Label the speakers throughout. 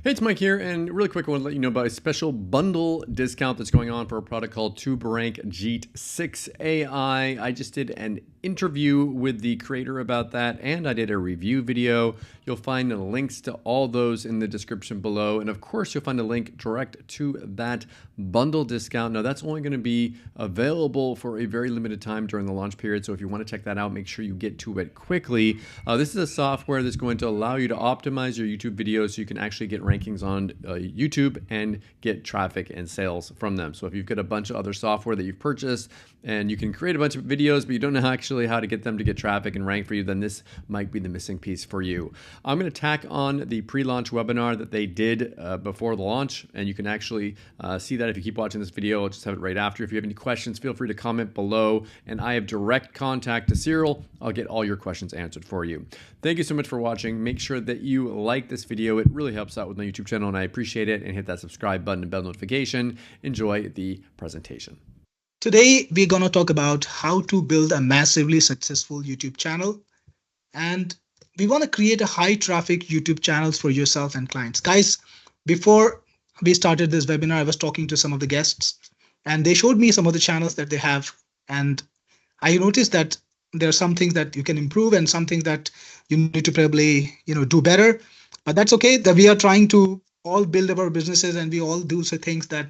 Speaker 1: Hey, it's Mike here, and really quick, I want to let you know about a special bundle discount that's going on for a product called Tube Rank Jeet 6 AI. I just did an interview with the creator about that, and I did a review video. You'll find the links to all those in the description below, and of course, you'll find a link direct to that bundle discount. Now, that's only going to be available for a very limited time during the launch period, so if you want to check that out, make sure you get to it quickly. This is a software that's going to allow you to optimize your YouTube videos so you can actually get rankings on YouTube and get traffic and sales from them. So if you've got a bunch of other software that you've purchased and you can create a bunch of videos, but you don't know actually how to get them to get traffic and rank for you, then this might be the missing piece for you. I'm going to tack on the pre-launch webinar that they did before the launch, and you can actually see that if you keep watching this video. I'll just have it right after. If you have any questions, feel free to comment below, and I have direct contact to Cyril. I'll get all your questions answered for you. Thank you so much for watching. Make sure that you like this video. It really helps out with my YouTube channel, and I appreciate it. And hit that subscribe button and bell notification. Enjoy the presentation.
Speaker 2: Today, we're going to talk about how to build a massively successful YouTube channel. And we want to create a high traffic YouTube channels for yourself and clients. Guys, before we started this webinar, I was talking to some of the guests and they showed me some of the channels that they have. And I noticed that there are some things that you can improve and some things that you need to probably, do better. But that's okay. That we are trying to all build our businesses and we all do some things that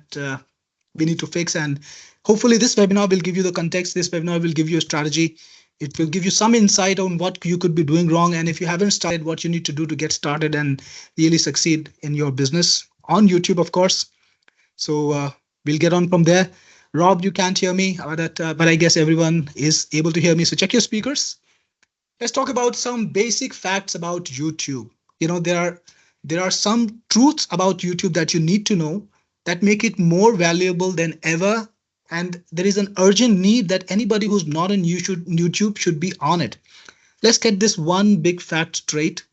Speaker 2: we need to fix. And hopefully this webinar will give you the context. This webinar will give you a strategy. It will give you some insight on what you could be doing wrong. And if you haven't started, what you need to do to get started and really succeed in your business on YouTube, of course. So we'll get on from there. Rob, you can't hear me, but I guess everyone is able to hear me. So check your speakers. Let's talk about some basic facts about YouTube. There are some truths about YouTube that you need to know that make it more valuable than ever. And there is an urgent need that anybody who's not on YouTube should be on it. Let's get this one big fact straight.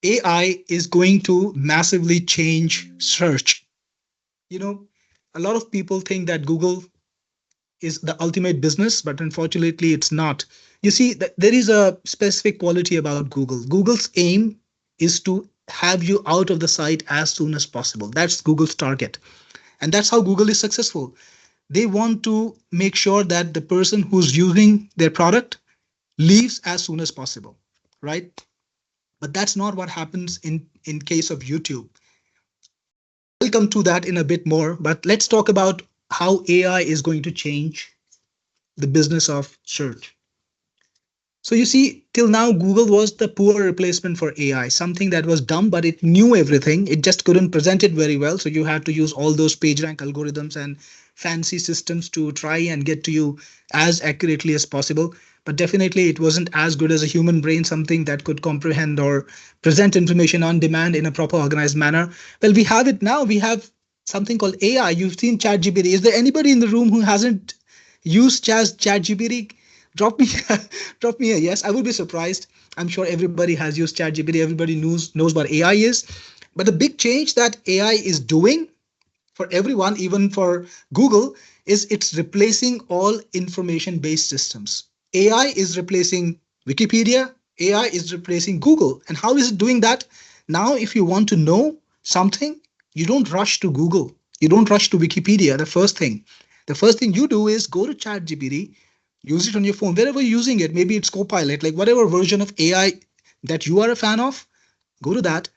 Speaker 2: AI is going to massively change search. A lot of people think that Google is the ultimate business, but unfortunately it's not. You see, there is a specific quality about Google. Google's aim is to have you out of the site as soon as possible. That's Google's target. And that's how Google is successful. They want to make sure that the person who's using their product leaves as soon as possible, right? But that's not what happens in case of YouTube. We'll come to that in a bit more, but let's talk about how AI is going to change the business of search. So you see, till now, Google was the poor replacement for AI, something that was dumb, but it knew everything. It just couldn't present it very well. So you had to use all those PageRank algorithms and fancy systems to try and get to you as accurately as possible. But definitely it wasn't as good as a human brain, something that could comprehend or present information on demand in a proper organized manner. Well, we have it now. We have something called AI. You've seen ChatGPT. Is there anybody in the room who hasn't used ChatGPT? Drop me a yes. I would be surprised. I'm sure everybody has used ChatGPT. Everybody knows what AI is. But the big change that AI is doing for everyone, even for Google, is it's replacing all information-based systems. AI is replacing Wikipedia. AI is replacing Google. And how is it doing that? Now, if you want to know something, you don't rush to Google. You don't rush to Wikipedia. The first thing you do is go to ChatGPT, use it on your phone, wherever you're using it. Maybe it's Copilot, like whatever version of AI that you are a fan of, go to that,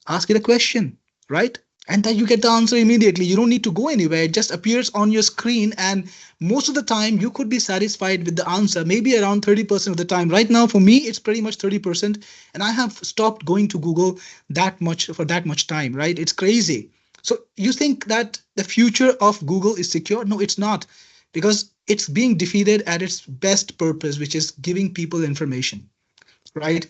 Speaker 2: ask it a question, right? And then you get the answer immediately. You don't need to go anywhere. It just appears on your screen. And most of the time you could be satisfied with the answer, maybe around 30% of the time. Right now, for me, it's pretty much 30%. And I have stopped going to Google that much time, right? It's crazy. So you think that the future of Google is secure? No, it's not, because it's being defeated at its best purpose, which is giving people information, right?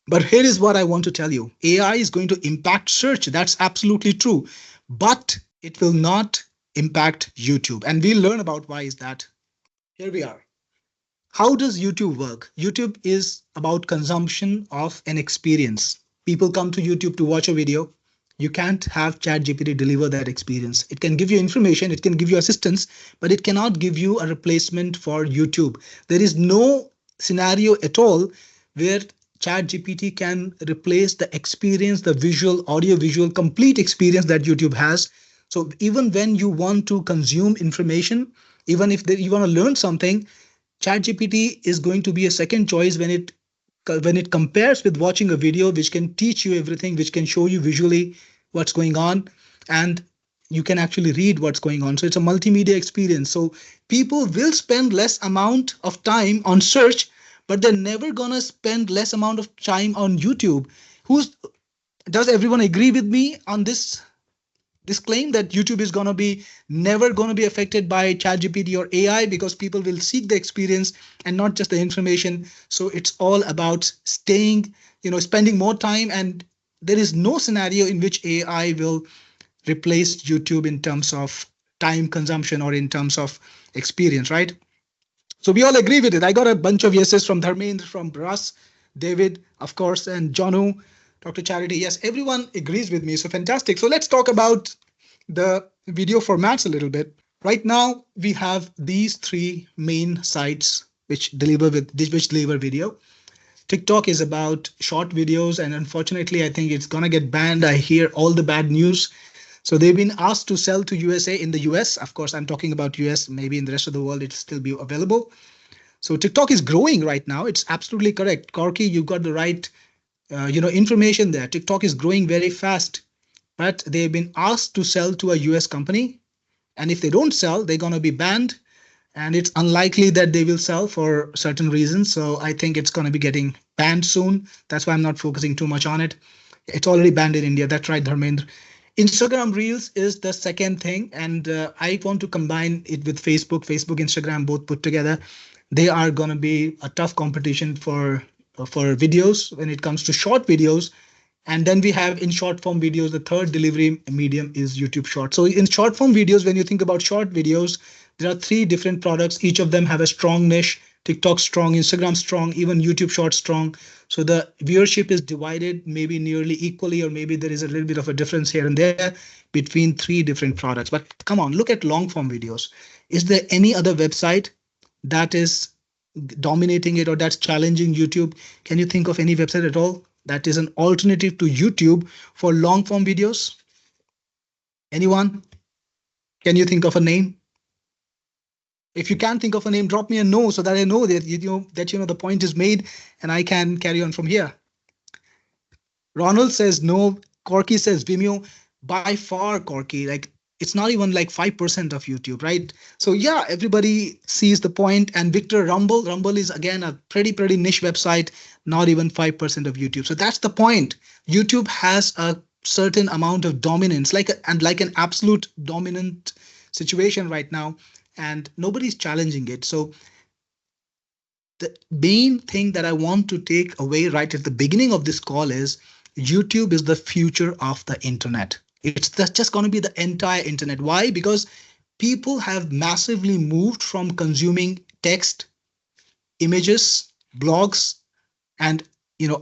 Speaker 2: But here is what I want to tell you. AI is going to impact search. That's absolutely true. But it will not impact YouTube. And we'll learn about why is that. Here we are. How does YouTube work? YouTube is about consumption of an experience. People come to YouTube to watch a video. You can't have ChatGPT deliver that experience. It can give you information, it can give you assistance, but it cannot give you a replacement for YouTube. There is no scenario at all where chat gpt can replace the experience, the visual, audio visual, complete experience that YouTube has. So even when you want to consume information, even if you want to learn something, chat gpt is going to be a second choice when it compares with watching a video which can teach you everything, which can show you visually what's going on, and you can actually read what's going on. So it's a multimedia experience. So people will spend less amount of time on search, but they're never gonna spend less amount of time on YouTube. Who's Does everyone agree with me on this claim that YouTube is going to be never going to be affected by ChatGPT or AI, because people will seek the experience and not just the information. So it's all about staying, spending more time. And there is no scenario in which AI will replace YouTube in terms of time consumption or in terms of experience, right? So we all agree with it. I got a bunch of yeses from Dharmendra, from Russ, David, of course, and Jonu, Dr. Charity. Yes, everyone agrees with me. So fantastic. So let's talk about the video formats a little bit. Right now, we have these three main sites which deliver video. TikTok is about short videos, and unfortunately, I think it's gonna get banned. I hear all the bad news. So they've been asked to sell to USA. In the US, of course, I'm talking about US. Maybe in the rest of the world, it'll still be available. So TikTok is growing right now. It's absolutely correct. Corky, you got the right, information there. TikTok is growing very fast, but they've been asked to sell to a US company. And if they don't sell, they're going to be banned. And it's unlikely that they will sell for certain reasons. So I think it's going to be getting banned soon. That's why I'm not focusing too much on it. It's already banned in India. That's right, Dharmendra. Instagram Reels is the second thing. And I want to combine it with Facebook, Instagram, both put together. They are going to be a tough competition for videos when it comes to short videos. And then we have in short form videos, the third delivery medium is YouTube Short. So in short form videos, when you think about short videos, there are three different products. Each of them have a strong niche. TikTok strong, Instagram strong, even YouTube Short strong. So the viewership is divided maybe nearly equally, or maybe there is a little bit of a difference here and there between three different products. But come on, look at long form videos. Is there any other website that is dominating it or that's challenging YouTube? Can you think of any website at all that is an alternative to YouTube for long form videos? Anyone? Can you think of a name? If you can think of a name, drop me a no so that I know that the point is made and I can carry on from here. Ronald says no. Corky says Vimeo. By far, Corky, like it's not even like 5% of YouTube, right? So yeah, everybody sees the point. And Victor, Rumble is again a pretty niche website, not even 5% of YouTube. So that's the point. YouTube has a certain amount of dominance, like an absolute dominant situation right now, and nobody's challenging it. So the main thing that I want to take away right at the beginning of this call is YouTube is the future of the internet. It's just going to be the entire internet. Why? Because people have massively moved from consuming text, images, blogs, and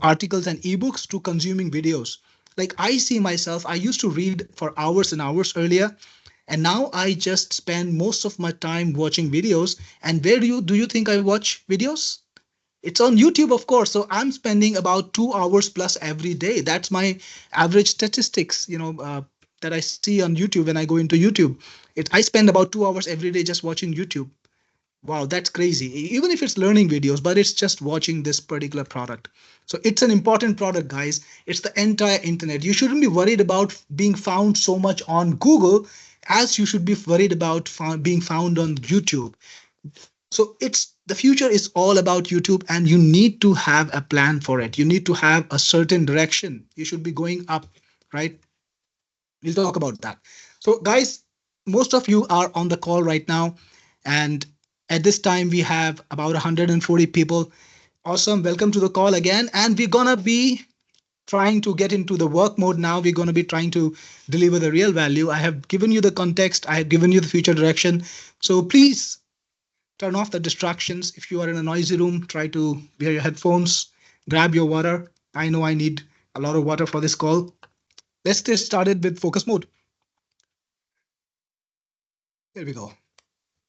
Speaker 2: articles and ebooks to consuming videos. Like I see myself, I used to read for hours and hours earlier, and now I just spend most of my time watching videos. And where do you think I watch videos? It's on YouTube, of course. So I'm spending about 2 hours plus every day. That's my average statistics, that I see on YouTube when I go into YouTube. I spend about 2 hours every day just watching YouTube. Wow, that's crazy. Even if it's learning videos, but it's just watching this particular product. So it's an important product, guys. It's the entire internet. You shouldn't be worried about being found so much on Google as you should be worried about being found on YouTube. So it's the future is all about YouTube, and you need to have a plan for it. You need to have a certain direction. You should be going up, right? We'll talk about that. So guys, most of you are on the call right now, and at this time we have about 140 people. Awesome. Welcome to the call again. And we're gonna be trying to get into the work mode now. We're going to be trying to deliver the real value. I have given you the context. I have given you the future direction. So please turn off the distractions. If you are in a noisy room, try to wear your headphones, grab your water. I know I need a lot of water for this call. Let's get started with focus mode. Here we go.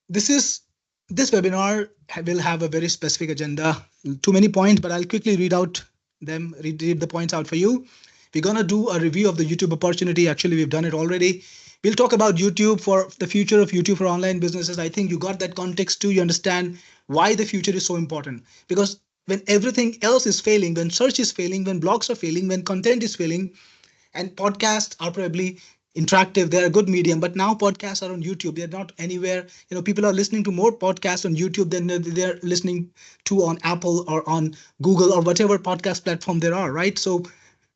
Speaker 2: This webinar will have a very specific agenda, too many points, but I'll quickly read out read the points out for you. We're gonna do a review of the YouTube opportunity. Actually, we've done it already. We'll talk about YouTube for the future of YouTube for online businesses. I think you got that context too. You understand why the future is so important. Because when everything else is failing, when search is failing, when blogs are failing, when content is failing, and podcasts are probably interactive, they're a good medium, but now podcasts are on YouTube, they're not anywhere. People are listening to more podcasts on YouTube than they're listening to on Apple or on Google or whatever podcast platform there are, right? So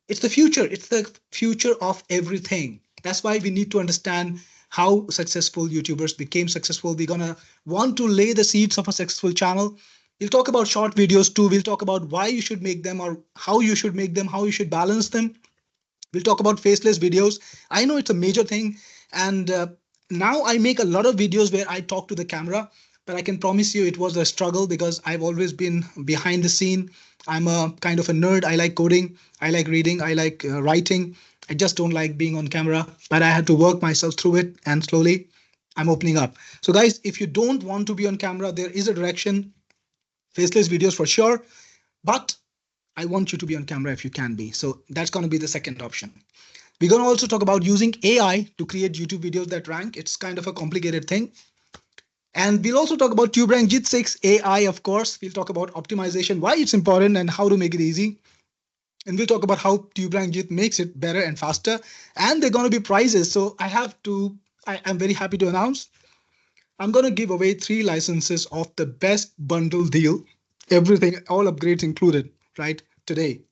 Speaker 2: it's the future of everything. That's why we need to understand how successful YouTubers became successful. We're gonna want to lay the seeds of a successful channel. We'll talk about short videos too. We'll talk about why you should make them, or how you should make them, how you should balance them. We'll talk about faceless videos. I know it's a major thing. And now I make a lot of videos where I talk to the camera, but I can promise you it was a struggle because I've always been behind the scene. I'm a kind of a nerd. I like coding. I like reading. I like writing. I just don't like being on camera, but I had to work myself through it, and slowly I'm opening up. So guys, if you don't want to be on camera, there is a direction, faceless videos for sure. But I want you to be on camera if you can be. So that's going to be the second option. We're going to also talk about using AI to create YouTube videos that rank. It's kind of a complicated thing. And we'll also talk about Tube Rank Jeet 6 AI, of course. We'll talk about optimization, why it's important and how to make it easy. And we'll talk about how Tube Rank Jeet makes it better and faster. And there are going to be prizes. So I'm very happy to announce I'm going to give away 3 licenses of the best bundle deal. Everything, all upgrades included, right? Today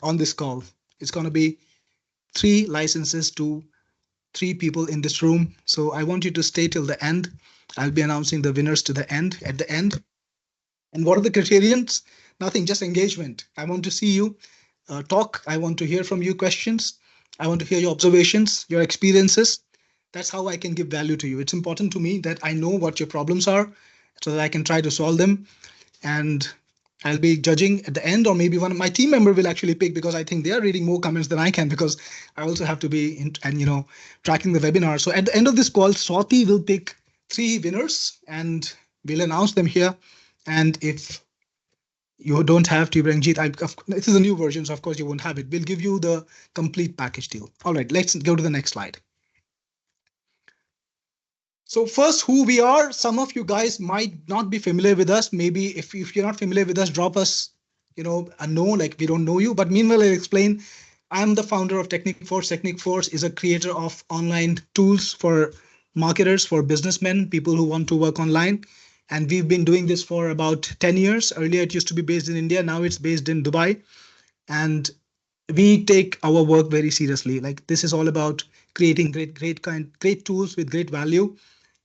Speaker 2: on this call. It's going to be 3 licenses to 3 people in this room. So I want you to stay till the end. I'll be announcing the winners at the end. And what are the criterions? Nothing, just engagement. I want to see you talk. I want to hear from you questions. I want to hear your observations, your experiences. That's how I can give value to you. It's important to me that I know what your problems are so that I can try to solve them. And I'll be judging at the end, or maybe one of my team member will actually pick, because I think they are reading more comments than I can, because I also have to be tracking the webinar. So at the end of this call, Swati will pick 3 winners and we'll announce them here. And if you don't have Tube Rank Jeet, this is a new version, so of course you won't have it. We'll give you the complete package deal. All right, let's go to the next slide. So first, who we are. Some of you guys might not be familiar with us. Maybe if you're not familiar with us, drop us, a no, like we don't know you. But meanwhile, I'll explain. I'm the founder of Technic Force. Technic Force is a creator of online tools for marketers, for businessmen, people who want to work online. And we've been doing this for about 10 years. Earlier, it used to be based in India. Now it's based in Dubai. And we take our work very seriously. Like, this is all about creating great tools with great value.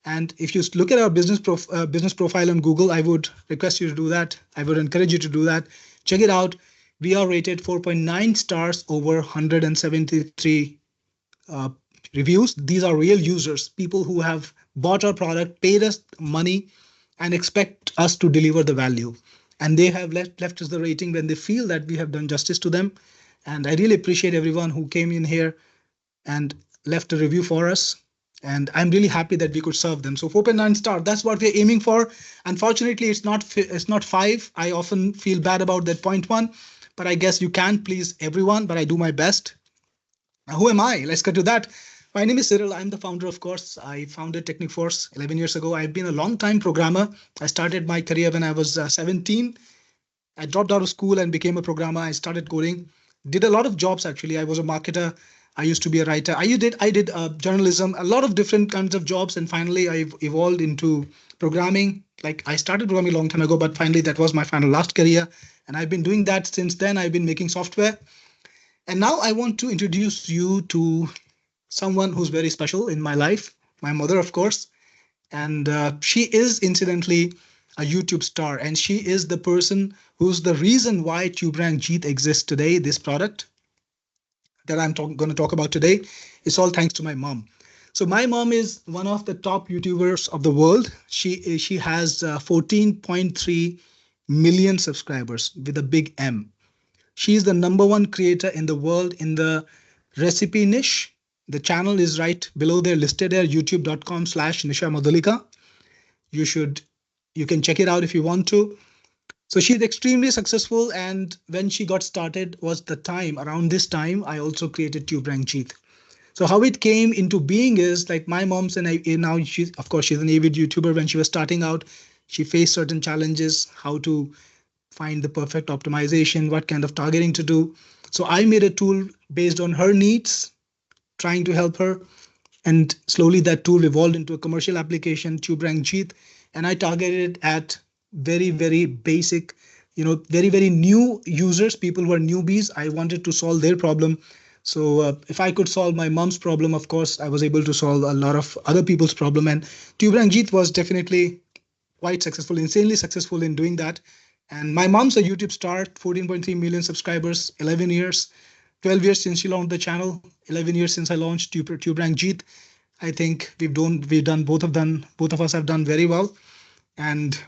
Speaker 2: And if you look at our business profile on Google, I would request you to do that. I would encourage you to do that. Check it out. We are rated 4.9 stars over 173 reviews. These are real users, people who have bought our product, paid us money, and expect us to deliver the value. And they have left us the rating when they feel that we have done justice to them. And I really appreciate everyone who came in here and left a review for us. And I'm really happy that we could serve them. So 4.9 star, that's what we're aiming for. Unfortunately, it's not 5. I often feel bad about that 0.1, but I guess you can't please everyone, but I do my best. Now, who am I? Let's get to that. My name is Cyril. I'm the founder, of course. I founded Technic Force 11 years ago. I've been a long-time programmer. I started my career when I was 17. I dropped out of school and became a programmer. I started coding, did a lot of jobs, actually. I was a marketer. I used to be a writer. I did journalism, a lot of different kinds of jobs. And finally, I evolved into programming. Like, I started programming a long time ago, but finally that was my last career. And I've been doing that since then. I've been making software. And now I want to introduce you to someone who's very special in my life, my mother, of course. And she is incidentally a YouTube star. And she is the person who's the reason why Tube Rank Jeet exists today, this product that I'm going to talk about today. It's all thanks to my mom. So my mom is one of the top YouTubers of the world. She has 14.3 million subscribers with a big M. She's the #1 creator in the world in the recipe niche. The channel is right below there, listed there, youtube.com/Nisha Madhulika. You can check it out if you want to. So she's extremely successful. And when she got started was the time around this time I also created Tube Rank Jeet. So how it came into being is like my mom's and I now she's of course she's an avid YouTuber. When she was starting out, she faced certain challenges, how to find the perfect optimization, what kind of targeting to do. So I made a tool based on her needs, trying to help her. And slowly that tool evolved into a commercial application, Tube Rank Jeet. And I targeted at very, very basic, very, very new users, people who are newbies. I wanted to solve their problem. So if I could solve my mom's problem, of course, I was able to solve a lot of other people's problem. And Tube Rank Jeet was definitely quite successful, insanely successful in doing that. And my mom's a YouTube star, 14.3 million subscribers, 11 years, 12 years since she launched the channel, 11 years since I launched Tube Rank Jeet. I think we've done both of them. Both of us have done very well, and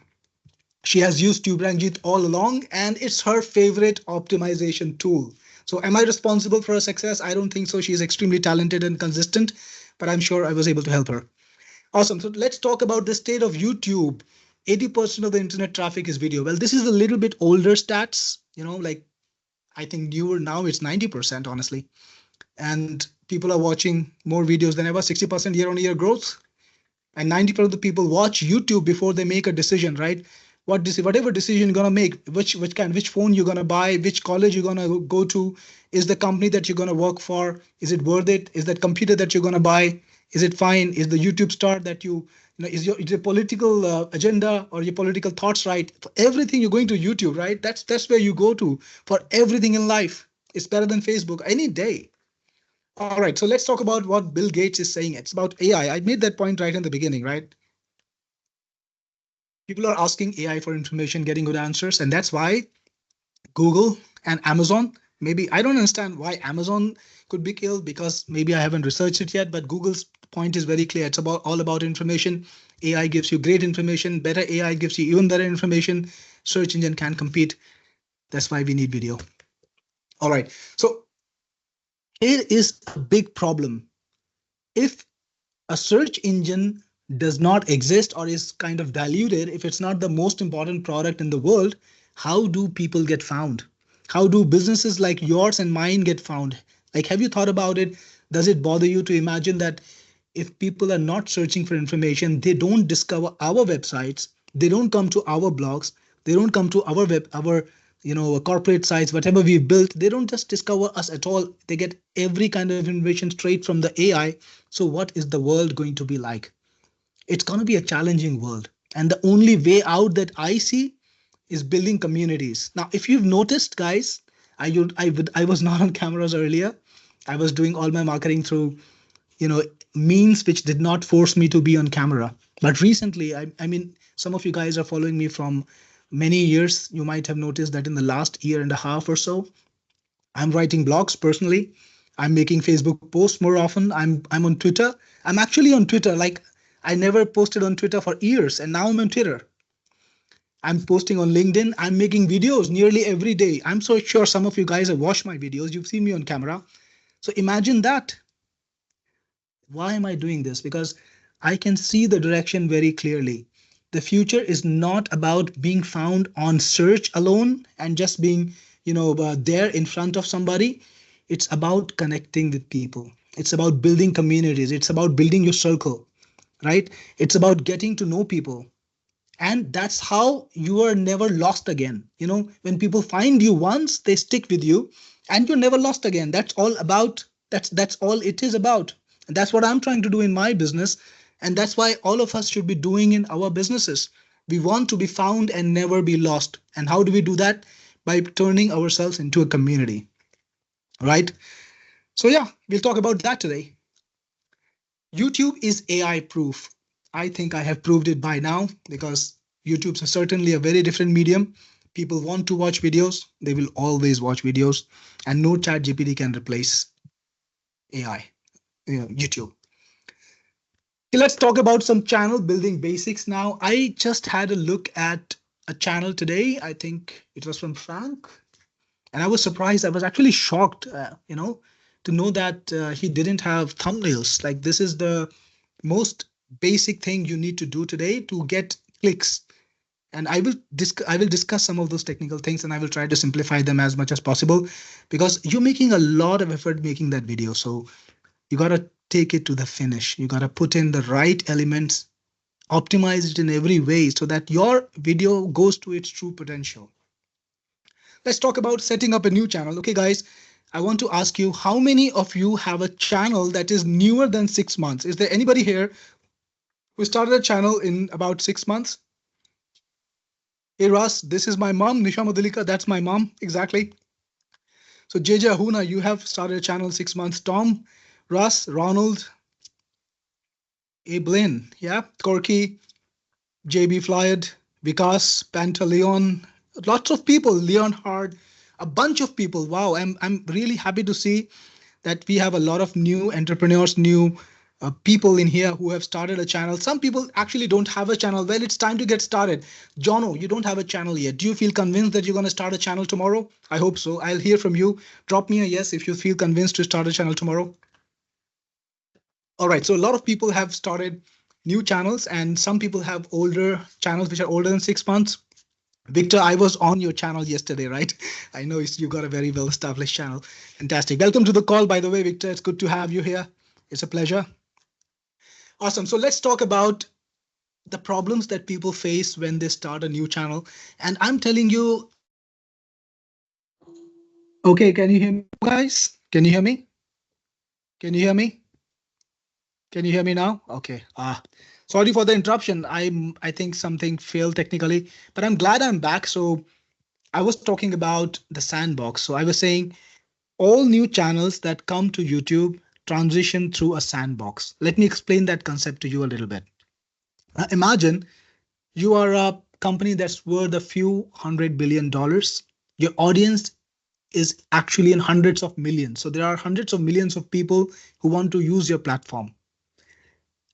Speaker 2: she has used Tube Rank Jeet all along, and it's her favorite optimization tool. So, am I responsible for her success? I don't think so. She is extremely talented and consistent, but I'm sure I was able to help her. Awesome. So let's talk about the state of YouTube. 80% of the internet traffic is video. Well, this is a little bit older stats. Like I think newer now it's 90%, honestly. And people are watching more videos than ever, 60% year on year growth. And 90% of the people watch YouTube before they make a decision, right? Whatever decision you're gonna make, which phone you're gonna buy, which college you're gonna go to, is the company that you're gonna work for, is it worth it? Is that computer that you're gonna buy, is it fine? Is the YouTube star that is your political agenda or your political thoughts right? For everything you're going to YouTube, right? That's where you go to for everything in life. It's better than Facebook any day. All right, so let's talk about what Bill Gates is saying. It's about AI. I made that point right in the beginning, right? People are asking AI for information, getting good answers, and that's why Google and Amazon, maybe I don't understand why Amazon could be killed because maybe I haven't researched it yet, but Google's point is very clear. It's about all about information. AI gives you great information, better AI gives you even better information. Search engine can compete. That's why we need video. All right. So here is a big problem. If a search engine does not exist or is kind of diluted, if it's not the most important product in the world, how do people get found? How do businesses like yours and mine get found? Like, have you thought about it? Does it bother you to imagine that if people are not searching for information, they don't discover our websites, they don't come to our blogs, they don't come to our corporate sites, whatever we've built, they don't just discover us at all. They get every kind of information straight from the AI. So what is the world going to be like? It's going to be a challenging world. And the only way out that I see is building communities. Now, if you've noticed, guys, I was not on cameras earlier. I was doing all my marketing through, means which did not force me to be on camera. But recently, I mean, some of you guys are following me from many years. You might have noticed that in the last year and a half or so, I'm writing blogs personally. I'm making Facebook posts more often. I'm on Twitter. I'm actually on Twitter. Like I never posted on Twitter for years, and now I'm on Twitter. I'm posting on LinkedIn. I'm making videos nearly every day. I'm so sure some of you guys have watched my videos. You've seen me on camera. So imagine that. Why am I doing this? Because I can see the direction very clearly. The future is not about being found on search alone and just being, there in front of somebody. It's about connecting with people. It's about building communities. It's about building your circle, right? It's about getting to know people. And that's how you are never lost again. When people find you once, they stick with you and you're never lost again. That's all it is about. And that's what I'm trying to do in my business. And that's why all of us should be doing in our businesses. We want to be found and never be lost. And how do we do that? By turning ourselves into a community, right? So yeah, we'll talk about that today. YouTube is AI proof. I think I have proved it by now because YouTube's certainly a very different medium. People want to watch videos. They will always watch videos, and no chat GPT can replace AI, YouTube. Okay, let's talk about some channel building basics now. I just had a look at a channel today. I think it was from Frank, and I was surprised. I was actually shocked, to know that he didn't have thumbnails. Like this is the most basic thing you need to do today to get clicks. And I will discuss some of those technical things, and I will try to simplify them as much as possible, because you're making a lot of effort making that video. So you got to take it to the finish. You got to put in the right elements, optimize it in every way so that your video goes to its true potential. Let's talk about setting up a new channel. Okay, guys, I want to ask you, how many of you have a channel that is newer than 6 months? Is there anybody here who started a channel in about 6 months? Hey, Russ, this is my mom, Nisha Madulika. That's my mom, exactly. So, JJ Ahuna, you have started a channel 6 months. Tom, Russ, Ronald, Ablin, yeah, Corky, JB Flyed, Vikas, Pantaleon, lots of people, Leon Hard, a bunch of people. Wow, I'm really happy to see that we have a lot of new entrepreneurs, new people in here who have started a channel. Some people actually don't have a channel. Well, it's time to get started. Jono, you don't have a channel yet. Do you feel convinced that you're going to start a channel tomorrow? I hope so. I'll hear from you. Drop me a yes if you feel convinced to start a channel tomorrow. All right. So a lot of people have started new channels, and some people have older channels which are older than 6 months. Victor, I was on your channel yesterday, right? I know you got a very well established channel. Fantastic. Welcome to the call, by the way, Victor. It's good to have you here. It's a pleasure. Awesome. So let's talk about the problems that people face when they start a new channel. And I'm telling you, okay, can you hear me, guys? Can you hear me? Can you hear me? Can you hear me now? Okay. Sorry for the interruption. I think something failed technically, but I'm glad I'm back. So I was talking about the sandbox. So I was saying all new channels that come to YouTube transition through a sandbox. Let me explain that concept to you a little bit. Imagine you are a company that's worth a few $100 billion. Your audience is actually in hundreds of millions. So there are hundreds of millions of people who want to use your platform.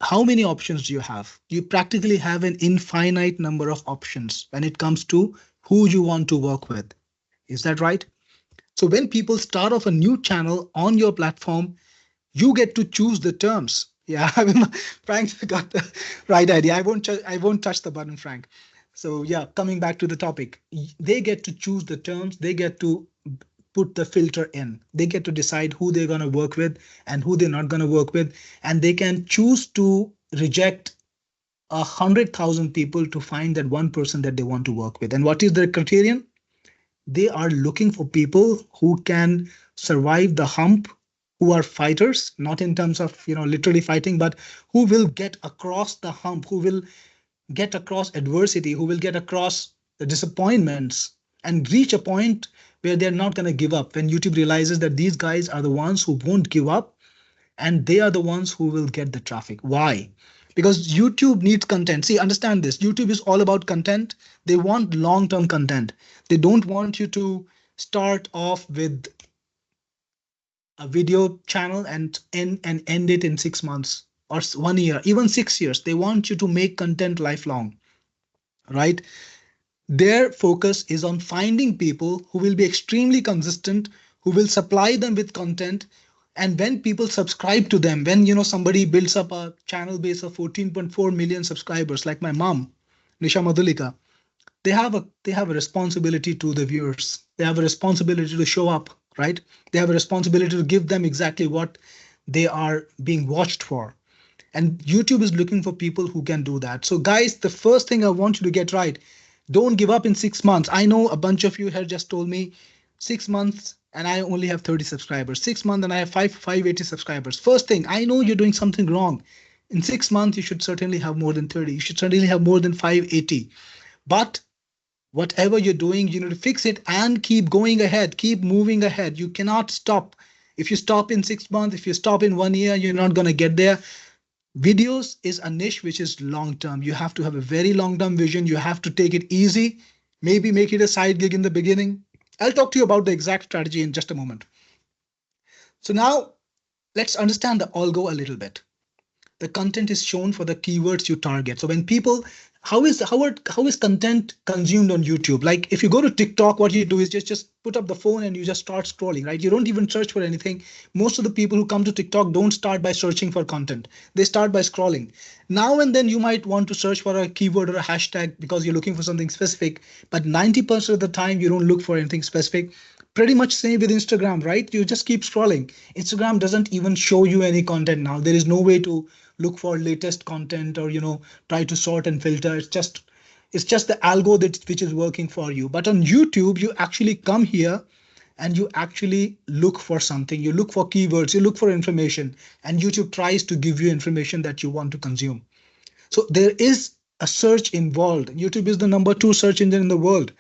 Speaker 2: How many options do you have? You practically have an infinite number of options when it comes to who you want to work with. Is that right? So when people start off a new channel on your platform, you get to choose the terms. Yeah, Frank got the right idea. I won't touch the button, Frank. So yeah, coming back to the topic, they get to choose the terms. They get to put the filter in. They get to decide who they're going to work with and who they're not going to work with, and they can choose to reject 100,000 people to find that one person that they want to work with. And what is the criterion? They are looking for people who can survive the hump, who are fighters, not in terms of literally fighting, but who will get across the hump, who will get across adversity, who will get across the disappointments and reach a point where they're not going to give up. When YouTube realizes that these guys are the ones who won't give up, and they are the ones who will get the traffic. Why? Because YouTube needs content. See, understand this. YouTube is all about content. They want long-term content. They don't want you to start off with a video channel and end it in 6 months or 1 year, even 6 years. They want you to make content lifelong, right? Their focus is on finding people who will be extremely consistent, who will supply them with content. And when people subscribe to them, when somebody builds up a channel base of 14.4 million subscribers, like my mom, Nisha Madhulika, they have a responsibility to the viewers. They have a responsibility to show up, right? They have a responsibility to give them exactly what they are being watched for. And YouTube is looking for people who can do that. So guys, the first thing I want you to get right, don't give up in 6 months. I know a bunch of you have just told me 6 months and I only have 30 subscribers. 6 months and I have 580 subscribers. First thing, I know you're doing something wrong. In 6 months, you should certainly have more than 30. You should certainly have more than 580. But whatever you're doing, you need to fix it and keep going ahead, keep moving ahead. You cannot stop. If you stop in 6 months, if you stop in 1 year, you're not going to get there. Videos is a niche which is long term. You have to have a very long term vision. You have to take it easy, maybe make it a side gig in the beginning. I'll talk to you about the exact strategy in just a moment. So now let's understand the algo a little bit. The content is shown for the keywords you target. So when people, how is content consumed on YouTube? Like if you go to TikTok, what you do is just put up the phone and you just start scrolling, right? You don't even search for anything. Most of the people who come to TikTok don't start by searching for content. They start by scrolling. Now and then you might want to search for a keyword or a hashtag because you're looking for something specific, but 90% of the time you don't look for anything specific. Pretty much same with Instagram, right? You just keep scrolling. Instagram doesn't even show you any content now. There is no way to look for latest content or try to sort and filter. It's just the algo that which is working for you. But on YouTube, you actually come here and you actually look for something. You look for keywords, you look for information, and YouTube tries to give you information that you want to consume. So there is a search involved. YouTube is the number 2 search engine in the world.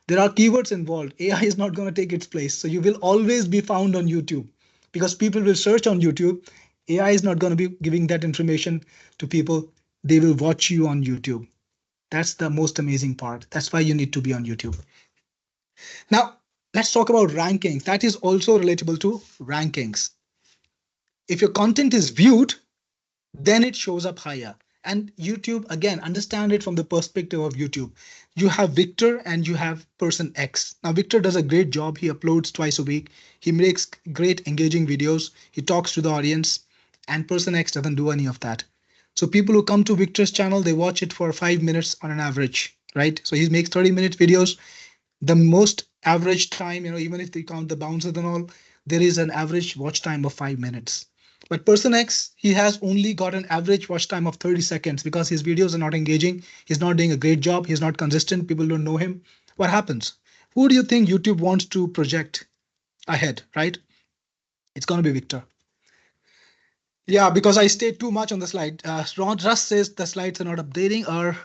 Speaker 2: There are keywords involved. AI is not going to take its place. So you will always be found on YouTube because people will search on YouTube. AI is not going to be giving that information to people. They will watch you on YouTube. That's the most amazing part. That's why you need to be on YouTube. Now, let's talk about rankings. That is also relatable to rankings. If your content is viewed, then it shows up higher. And YouTube, again, understand it from the perspective of YouTube. You have Victor and you have person X. Now, Victor does a great job. He uploads twice a week. He makes great engaging videos. He talks to the audience, and person X doesn't do any of that. So people who come to Victor's channel, they watch it for 5 minutes on an average, right? So he makes 30-minute videos. The most average time, even if they count the bounces and all, there is an average watch time of 5 minutes. But person X, he has only got an average watch time of 30 seconds because his videos are not engaging. He's not doing a great job. He's not consistent. People don't know him. What happens? Who do you think YouTube wants to project ahead, right? It's going to be Victor. Yeah, because I stayed too much on the slide. Russ says the slides are not updating, or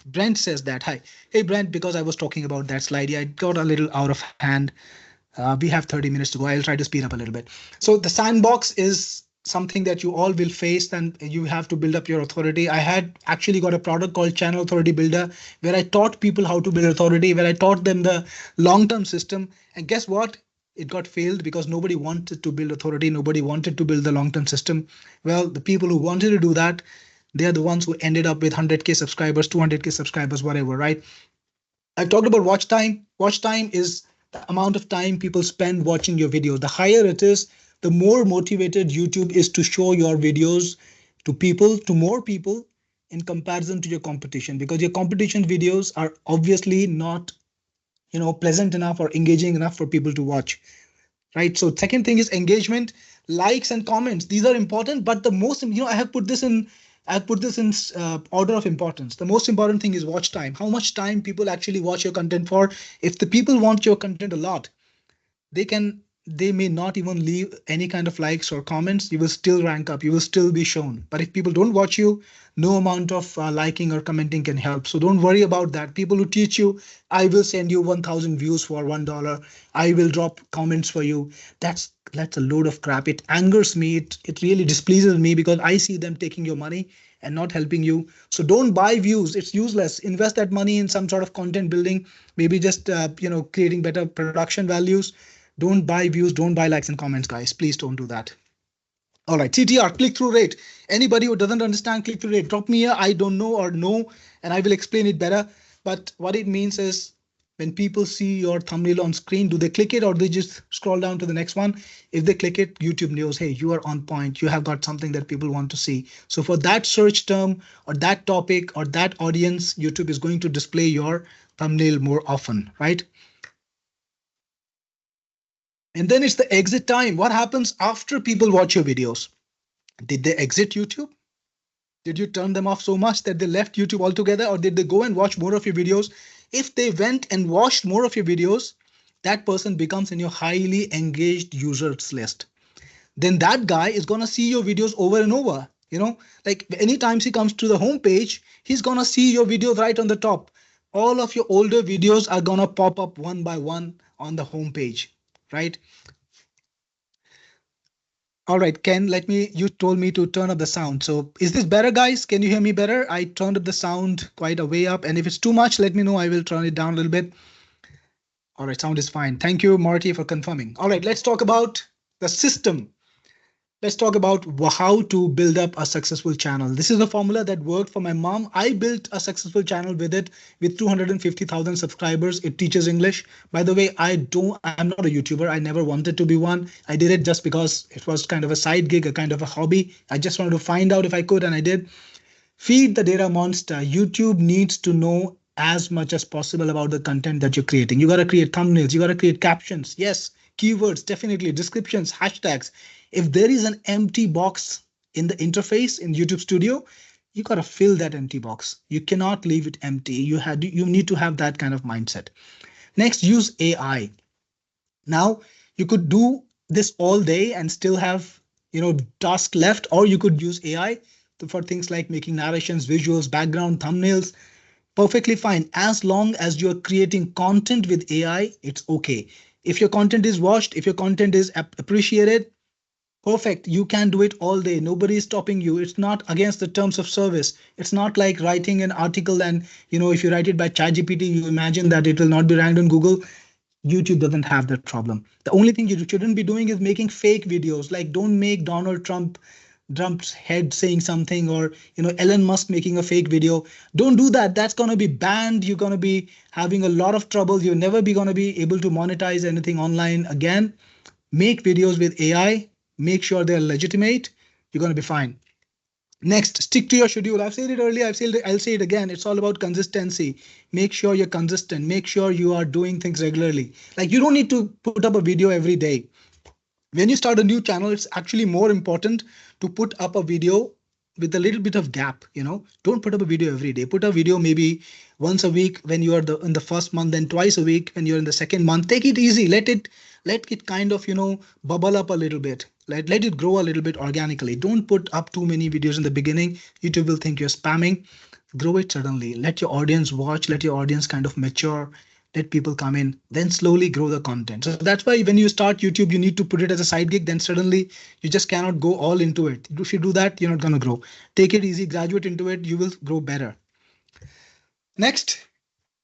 Speaker 2: Brent says that. Hi. Hey, Brent, because I was talking about that slide, yeah, it got a little out of hand. We have 30 minutes to go. I'll try to speed up a little bit. So the sandbox is something that you all will face, and you have to build up your authority. I had actually got a product called Channel Authority Builder, where I taught people how to build authority, where I taught them the long-term system. And guess what? It got failed because nobody wanted to build authority. Nobody wanted to build the long-term system. Well, the people who wanted to do that, they are the ones who ended up with 100K subscribers, 200K subscribers, whatever, right? I talked about watch time. Watch time is the amount of time people spend watching your videos. The higher it is, the more motivated YouTube is to show your videos to people, to more people, in comparison to your competition, because your competition videos are obviously not pleasant enough or engaging enough for people to watch, right? So second thing is engagement, likes and comments. These are important, but the most, I have put this in order of importance. The most important thing is watch time. How much time people actually watch your content for. If the people want your content a lot, they may not even leave any kind of likes or comments. You will still rank up. You will still be shown. But if people don't watch you, no amount of liking or commenting can help. So don't worry about that. People who teach you, I will send you 1,000 views for $1. I will drop comments for you. That's a load of crap. It angers me. It really displeases me because I see them taking your money and not helping you. So don't buy views. It's useless. Invest that money in some sort of content building, maybe just creating better production values. Don't buy views, don't buy likes and comments, guys. Please don't do that. All right, CTR, click-through rate. Anybody who doesn't understand click-through rate, drop me here. I don't know or no, and I will explain it better. But what it means is when people see your thumbnail on screen, do they click it or they just scroll down to the next one? If they click it, YouTube knows, hey, you are on point. You have got something that people want to see. So for that search term or that topic or that audience, YouTube is going to display your thumbnail more often, right? And then it's the exit time. What happens after people watch your videos? Did they exit YouTube? Did you turn them off so much that they left YouTube altogether, or did they go and watch more of your videos? If they went and watched more of your videos, that person becomes in your highly engaged users list. Then that guy is going to see your videos over and over. Like anytime he comes to the homepage, he's going to see your videos right on the top. All of your older videos are going to pop up one by one on the homepage, right? All right, Ken, you told me to turn up the sound. So is this better, guys? Can you hear me better? I turned up the sound quite a way up. And if it's too much, let me know. I will turn it down a little bit. All right, sound is fine. Thank you, Marty, for confirming. All right, let's talk about the system. Let's talk about how to build up a successful channel. This is a formula that worked for my mom. I built a successful channel with it with 250,000 subscribers. It teaches English. By the way, I'm not a YouTuber. I never wanted to be one. I did it just because it was kind of a side gig, a kind of a hobby. I just wanted to find out if I could, and I did. Feed the data monster. YouTube needs to know as much as possible about the content that you're creating. You got to create thumbnails, you got to create captions. Yes, keywords, definitely, descriptions, hashtags. If there is an empty box in the interface in YouTube Studio, you got to fill that empty box. You cannot leave it empty. You need to have that kind of mindset. Next, use AI. Now, you could do this all day and still have, task left, or you could use AI for things like making narrations, visuals, background, thumbnails. Perfectly fine. As long as you're creating content with AI, it's okay. If your content is watched, if your content is appreciated, perfect. You can do it all day. Nobody is stopping you. It's not against the terms of service. It's not like writing an article and, if you write it by ChatGPT, you imagine that it will not be ranked on Google. YouTube doesn't have that problem. The only thing you shouldn't be doing is making fake videos. Like, don't make Trump's head saying something, or Elon Musk making a fake video. Don't do that. That's going to be banned. You're going to be having a lot of trouble. You'll never be going to be able to monetize anything online again. Make videos with AI. Make sure they're legitimate. You're going to be fine. Next, stick to your schedule. I've said it earlier. I'll say it again. It's all about consistency. Make sure you're consistent. Make sure you are doing things regularly. Like, you don't need to put up a video every day. When you start a new channel, it's actually more important to put up a video with a little bit of gap. Don't put up a video every day. Put a video maybe once a week when you are in the first month, then twice a week when you're in the second month. Take it easy. Let it kind of bubble up a little bit. Let it grow a little bit organically. Don't put up too many videos in the beginning. YouTube will think you're spamming. Grow it suddenly. Let your audience watch. Let your audience kind of mature. Let people come in, then slowly grow the content. So that's why when you start YouTube, you need to put it as a side gig. Then suddenly you just cannot go all into it. If you do that, you're not going to grow. Take it easy, graduate into it. You will grow better. Next,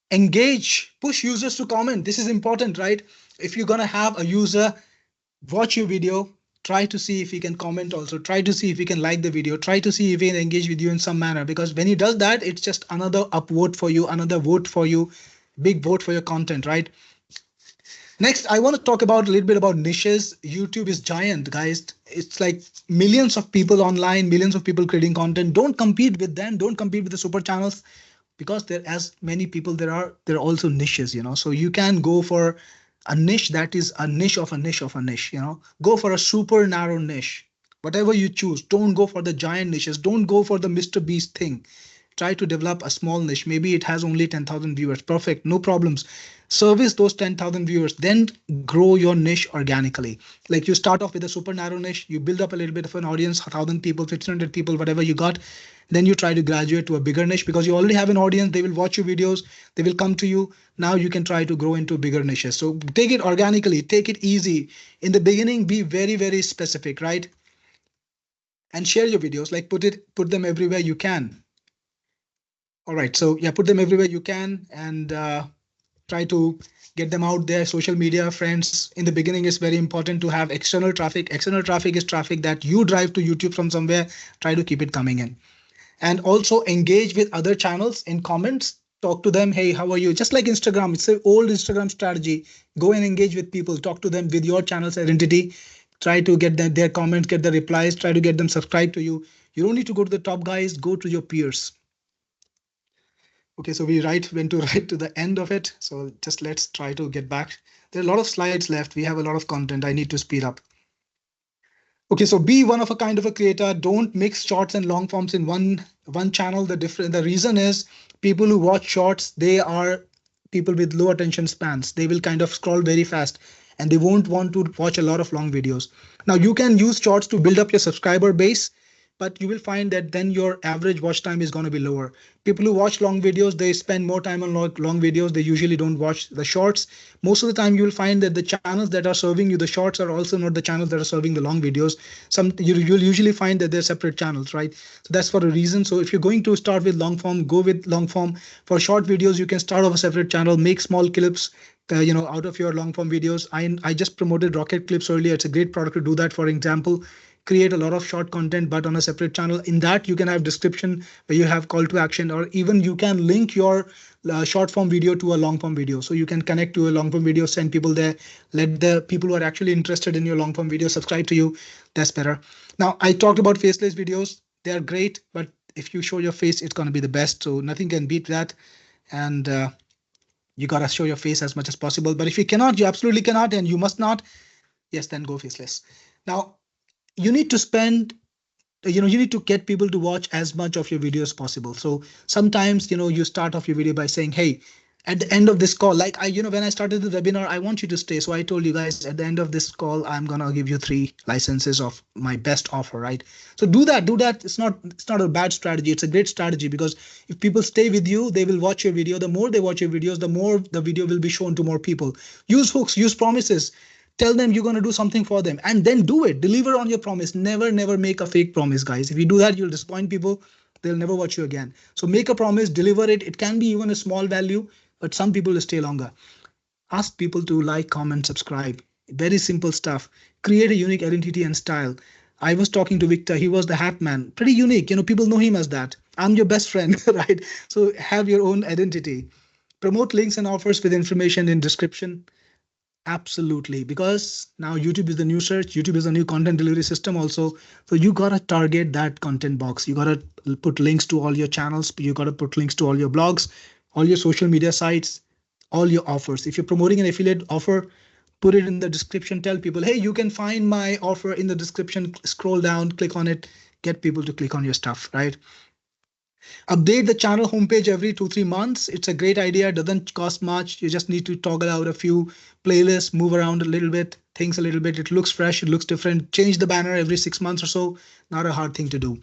Speaker 2: engage, push users to comment. This is important, right? If you're going to have a user watch your video, try to see if he can comment also. Try to see if he can like the video. Try to see if he can engage with you in some manner. Because when he does that, it's just another upvote for you, another vote for you, big vote for your content, right? Next, I want to talk about a little bit about niches. YouTube is giant, guys. It's like millions of people online, millions of people creating content. Don't compete with them. Don't compete with the super channels, because there as many people there are also niches, so you can go for a niche that is a niche of a niche of a niche. Go for a super narrow niche. Whatever you choose, don't go for the giant niches. Don't go for the Mr. Beast thing. Try to develop a small niche. Maybe it has only 10,000 viewers. Perfect, no problems. Service those 10,000 viewers, then grow your niche organically. Like, you start off with a super narrow niche, you build up a little bit of an audience, 1,000 people, 1,500 people, whatever you got. Then you try to graduate to a bigger niche, because you already have an audience. They will watch your videos, they will come to you. Now you can try to grow into bigger niches. So take it organically, take it easy. In the beginning, be very, very specific, right? And share your videos, like put them everywhere you can. All right, so yeah, put them everywhere you can, and try to get them out there. Social media, friends. In the beginning, it's very important to have external traffic. External traffic is traffic that you drive to YouTube from somewhere. Try to keep it coming in. And also engage with other channels in comments. Talk to them. Hey, how are you? Just like Instagram, it's an old Instagram strategy. Go and engage with people. Talk to them with your channel's identity. Try to get their comments, get the replies. Try to get them subscribed to you. You don't need to go to the top guys. Go to your peers. Okay, so we went to right to the end of it. So just let's try to get back. There are a lot of slides left. We have a lot of content. I need to speed up. Okay, so be one of a kind of a creator. Don't mix shorts and long forms in one channel. The reason is, people who watch shorts, they are people with low attention spans. They will kind of scroll very fast, and they won't want to watch a lot of long videos. Now, you can use shorts to build up your subscriber base, but you will find that then your average watch time is going to be lower. People who watch long videos, they spend more time on long videos. They usually don't watch the shorts. Most of the time, you will find that the channels that are serving you the shorts are also not the channels that are serving the long videos. You'll usually find that they're separate channels, right? So that's for a reason. So if you're going to start with long form, go with long form. For short videos, you can start off a separate channel, make small clips, out of your long form videos. I just promoted Rocket Clips earlier. It's a great product to do that. For example, create a lot of short content, but on a separate channel. In that, you can have description where you have call to action, or even you can link your short form video to a long form video. So you can connect to a long form video, send people there, let the people who are actually interested in your long form video subscribe to you. That's better. Now, I talked about faceless videos. They are great, but if you show your face, it's going to be the best. So nothing can beat that. And you got to show your face as much as possible. But if you cannot, you absolutely cannot, and you must not, yes, then go faceless. Now, you need to spend, you need to get people to watch as much of your video as possible. So sometimes, you start off your video by saying, hey, at the end of this call, like when I started the webinar, I want you to stay. So I told you guys at the end of this call, I'm going to give you 3 licenses of my best offer, right? So do that. It's not a bad strategy. It's a great strategy, because if people stay with you, they will watch your video. The more they watch your videos, the more the video will be shown to more people. Use hooks, use promises. Tell them you're going to do something for them, and then do it. Deliver on your promise. Never make a fake promise, guys. If you do that, you'll disappoint people. They'll never watch you again. So make a promise, deliver it. It can be even a small value, but some people will stay longer. Ask people to like, comment, subscribe. Very simple stuff. Create a unique identity and style. I was talking to Victor. He was the hat man. Pretty unique. People know him as that. I'm your best friend, right? So have your own identity. Promote links and offers with information in description. Absolutely, because now YouTube is the new search. YouTube is the new content delivery system also. So you got to target that content box. You got to put links to all your channels. You got to put links to all your blogs, all your social media sites, all your offers. If you're promoting an affiliate offer, put it in the description. Tell people, hey, you can find my offer in the description. Scroll down, click on it, get people to click on your stuff, right? Update the channel homepage every 2-3 months. It's a great idea. It doesn't cost much. You just need to toggle out a few playlists, move around a little bit, things a little bit. It looks fresh. It looks different. Change the banner every 6 months or so. Not a hard thing to do.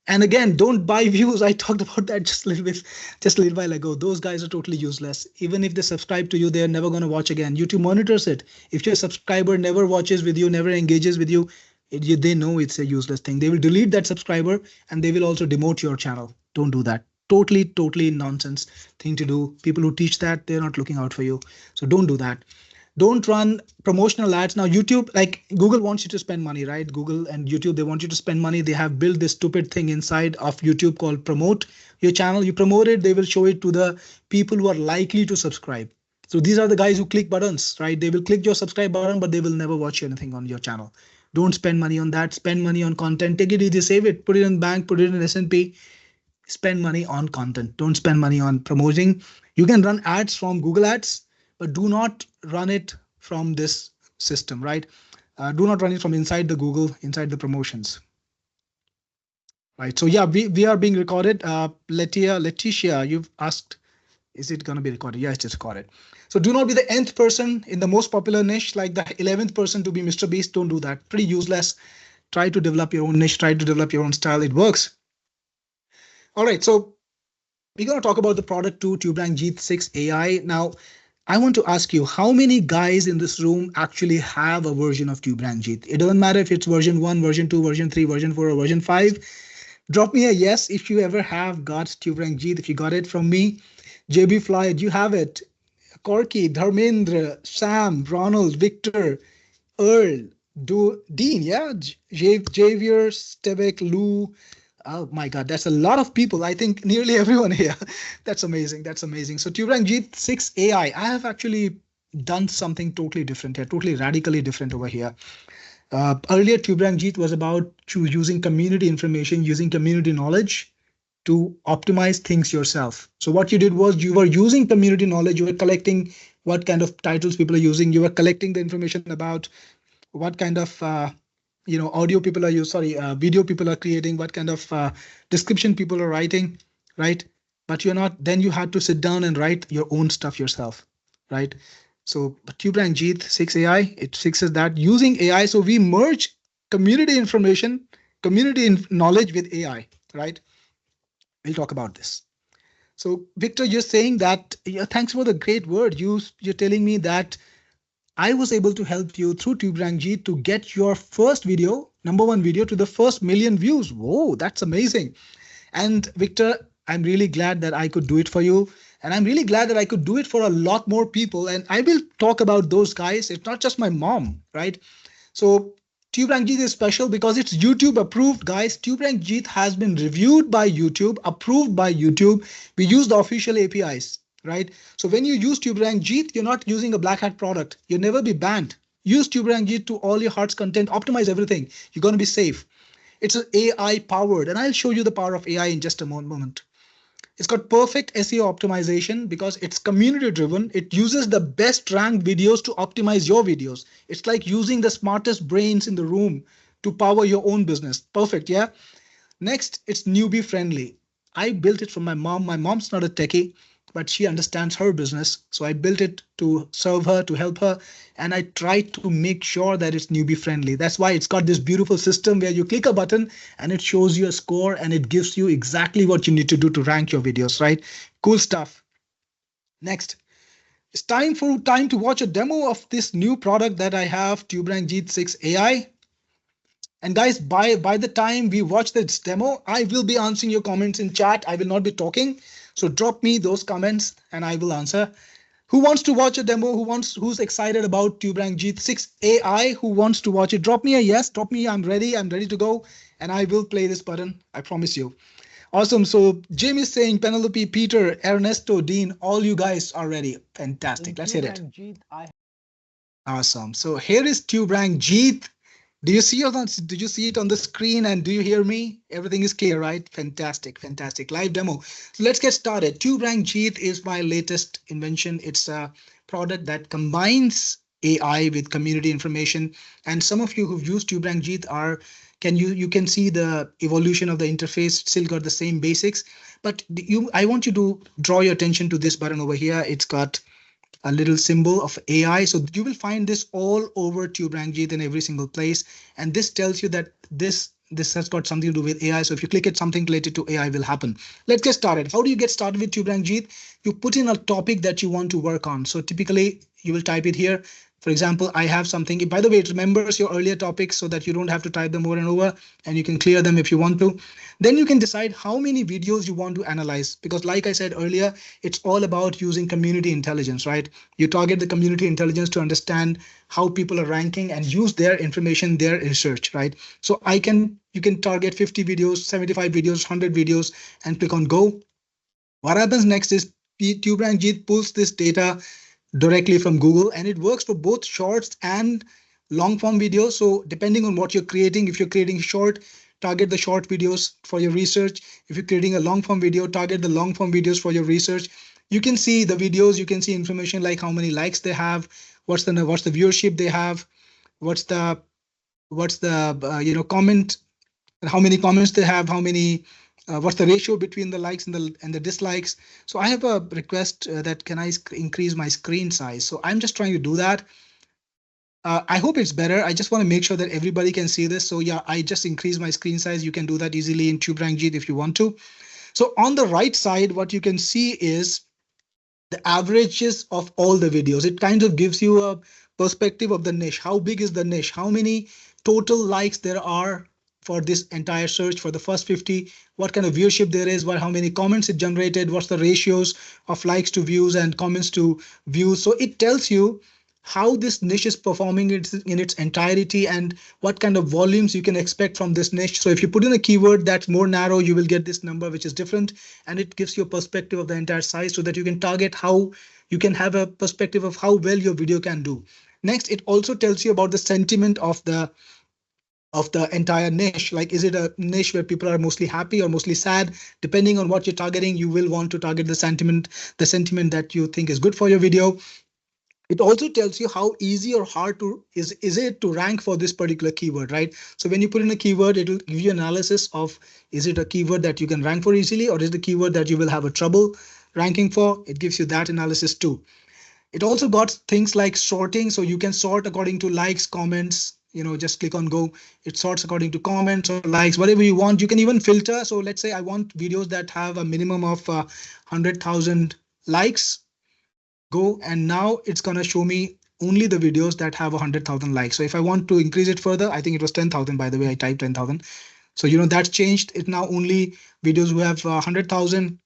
Speaker 2: And again, don't buy views. I talked about that just a little while ago. Those guys are totally useless. Even if they subscribe to you, they're never going to watch again. YouTube monitors it. If your subscriber never watches with you, never engages with you, they know it's a useless thing. They will delete that subscriber, and they will also demote your channel. Don't do that. Totally nonsense thing to do. People who teach that, they're not looking out for you. So don't do that. Don't run promotional ads. Now, YouTube, like Google wants you to spend money, right? Google and YouTube, they want you to spend money. They have built this stupid thing inside of YouTube called promote your channel. You promote it, they will show it to the people who are likely to subscribe. So these are the guys who click buttons, right? They will click your subscribe button, but they will never watch anything on your channel. Don't spend money on that. Spend money on content. Take it easy, save it, put it in bank, put it in S&P. Spend money on content. Don't spend money on promoting. You can run ads from Google Ads, but do not run it from this system, right? Do not run it from inside the Google, inside the promotions. Right. So yeah, we are being recorded. Letitia, you've asked, is it going to be recorded? Yeah, it's recorded. So do not be the nth person in the most popular niche, like the 11th person to be Mr. Beast. Don't do that. Pretty useless. Try to develop your own niche. Try to develop your own style. It works. All right. So we're going to talk about the product 2, Tube Rank Jeet 6 AI. Now, I want to ask you, how many guys in this room actually have a version of Tube Rank Jeet? It doesn't matter if it's version 1, version 2, version 3, version 4, or version 5. Drop me a yes if you ever have got Tube Rank Jeet. If you got it from me, JB Fly, do you have it? Corky, Dharmendra, Sam, Ronald, Victor, Earl, Dean, yeah, Javier, Stevek, Lou. Oh my God, that's a lot of people. I think nearly everyone here. That's amazing. That's amazing. So Tube Rank Jeet 6 AI. I have actually done something totally different here, totally radically different over here. Earlier, Tube Rank Jeet was about using community information, using community knowledge to optimize things yourself. So what you did was you were using community knowledge. You were collecting what kind of titles people are using. You were collecting the information about what kind of audio people are video people are creating, what kind of description people are writing, right? But then you had to sit down and write your own stuff yourself, right? So Tube Rank Jeet 6 AI, it fixes that using AI. So we merge community information, knowledge with AI, right? We'll talk about this. So Victor, you're saying that, thanks for the great word. You're telling me that I was able to help you through Tube Rank Jeet to get your first video, #1 video, to the first million views. Whoa, that's amazing. And Victor, I'm really glad that I could do it for you. And I'm really glad that I could do it for a lot more people. And I will talk about those guys. It's not just my mom, right? So Tube Rank Jeet is special because it's YouTube approved, guys. Tube Rank Jeet has been reviewed by YouTube, approved by YouTube. We use the official APIs, right? So when you use Tube Rank Jeet, you're not using a black hat product. You'll never be banned. Use Tube Rank Jeet to all your heart's content, optimize everything. You're going to be safe. It's an AI powered, and I'll show you the power of AI in just a moment. It's got perfect SEO optimization because it's community driven. It uses the best ranked videos to optimize your videos. It's like using the smartest brains in the room to power your own business. Perfect, yeah? Next, it's newbie friendly. I built it from my mom. My mom's not a techie, but she understands her business. So I built it to serve her, to help her. And I tried to make sure that it's newbie friendly. That's why it's got this beautiful system where you click a button and it shows you a score and it gives you exactly what you need to do to rank your videos, right? Cool stuff. Next, it's time to watch a demo of this new product that I have, Tube Rank Jeet 6 AI. And guys, by the time we watch this demo, I will be answering your comments in chat. I will not be talking. So drop me those comments and I will answer. Who wants to watch a demo? Who's excited about Tube Rank Jeet 6 AI? Who wants to watch it? Drop me a yes. Drop me, I'm ready to go. And I will play this button. I promise you. Awesome. So Jim is saying, Penelope, Peter, Ernesto, Dean, all you guys are ready. Fantastic. Let's hit it. Awesome. So here is Tube Rank Jeet. Did you see it on the screen and do you hear me? Everything is clear, right? Fantastic, fantastic. Live demo. So let's get started. Tube Rank Jeet is my latest invention. It's a product that combines AI with community information. And some of you who've used Tube Rank Jeet you can see the evolution of the interface, still got the same basics. But I want you to draw your attention to this button over here. It's got a little symbol of AI. So you will find this all over Tube Rank Jeet in every single place. And this tells you that this has got something to do with AI. So if you click it, something related to AI will happen. Let's get started. How do you get started with Tube Rank Jeet? You put in a topic that you want to work on. So typically you will type it here. For example, I have something. By the way, it remembers your earlier topics so that you don't have to type them over and over, and you can clear them if you want to. Then you can decide how many videos you want to analyze, because like I said earlier, it's all about using community intelligence, right? You target the community intelligence to understand how people are ranking and use their information, their research, right? So you can target 50 videos, 75 videos, 100 videos, and click on go. What happens next is Tube Rank Jeet pulls this data directly from Google, and it works for both shorts and long form videos. So depending on what you're creating, if you're creating short, target the short videos for your research. If you're creating a long form video, target the long form videos for your research. You can see the videos, you can see information like how many likes they have, what's the viewership they have, what's the comment, how many comments they have, how many what's the ratio between the likes and the dislikes. So I have a request that can I increase my screen size. So I'm just trying to do that. I hope it's better. I just want to make sure that everybody can see this. So yeah, I just increase my screen size. You can do that easily in Tube Rank Jeet if you want to. So on the right side, what you can see is the averages of all the videos. It kind of gives you a perspective of the niche. How big is the niche? How many total likes there are for this entire search for the first 50, what kind of viewership there is, how many comments it generated, what's the ratios of likes to views and comments to views. So it tells you how this niche is performing in its entirety and what kind of volumes you can expect from this niche. So if you put in a keyword that's more narrow, you will get this number, which is different. And it gives you a perspective of the entire size so that you can target how you can have a perspective of how well your video can do. Next, it also tells you about the sentiment of the entire niche. Like, is it a niche where people are mostly happy or mostly sad? Depending on what you're targeting, you will want to target the sentiment that you think is good for your video. It also tells you how easy or hard is it to rank for this particular keyword, right? So when you put in a keyword, it will give you analysis of, is it a keyword that you can rank for easily, or is it a keyword that you will have a trouble ranking for? It gives you that analysis too. It also got things like sorting. So you can sort according to likes, comments, just click on go. It sorts according to comments or likes, whatever you want. You can even filter. So let's say I want videos that have a minimum of 100,000 likes. Go, and now it's going to show me only the videos that have 100,000 likes. So if I want to increase it further, I think it was 10,000, by the way, I typed 10,000. So that's changed. It now only videos who have 100,000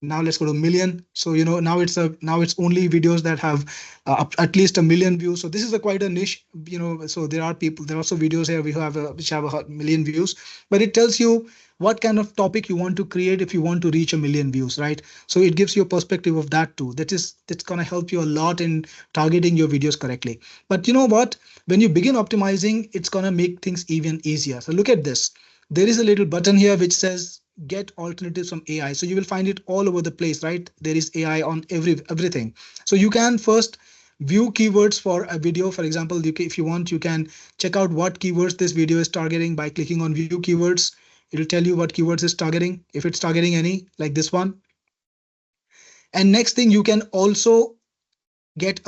Speaker 2: Now let's go to million. So now it's only videos that have at least a million views. So this is a quite a niche, so there are also videos here which have a million views, but it tells you what kind of topic you want to create if you want to reach a million views, right? So it gives you a perspective of that too. That's going to help you a lot in targeting your videos correctly. But you know what, when you begin optimizing, it's going to make things even easier. So look at this. There is a little button here which says get alternatives from AI. So you will find it all over the place, right? There is AI on everything. So you can first view keywords for a video. For example, if you want, you can check out what keywords this video is targeting by clicking on view keywords. It'll tell you what keywords it's targeting, if it's targeting any, like this one. And next thing, you can also get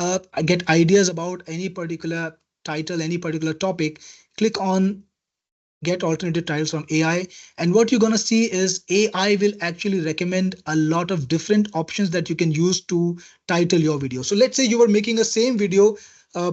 Speaker 2: ideas about any particular title, any particular topic. Click on get alternative titles from AI. And what you're going to see is AI will actually recommend a lot of different options that you can use to title your video. So let's say you were making a same video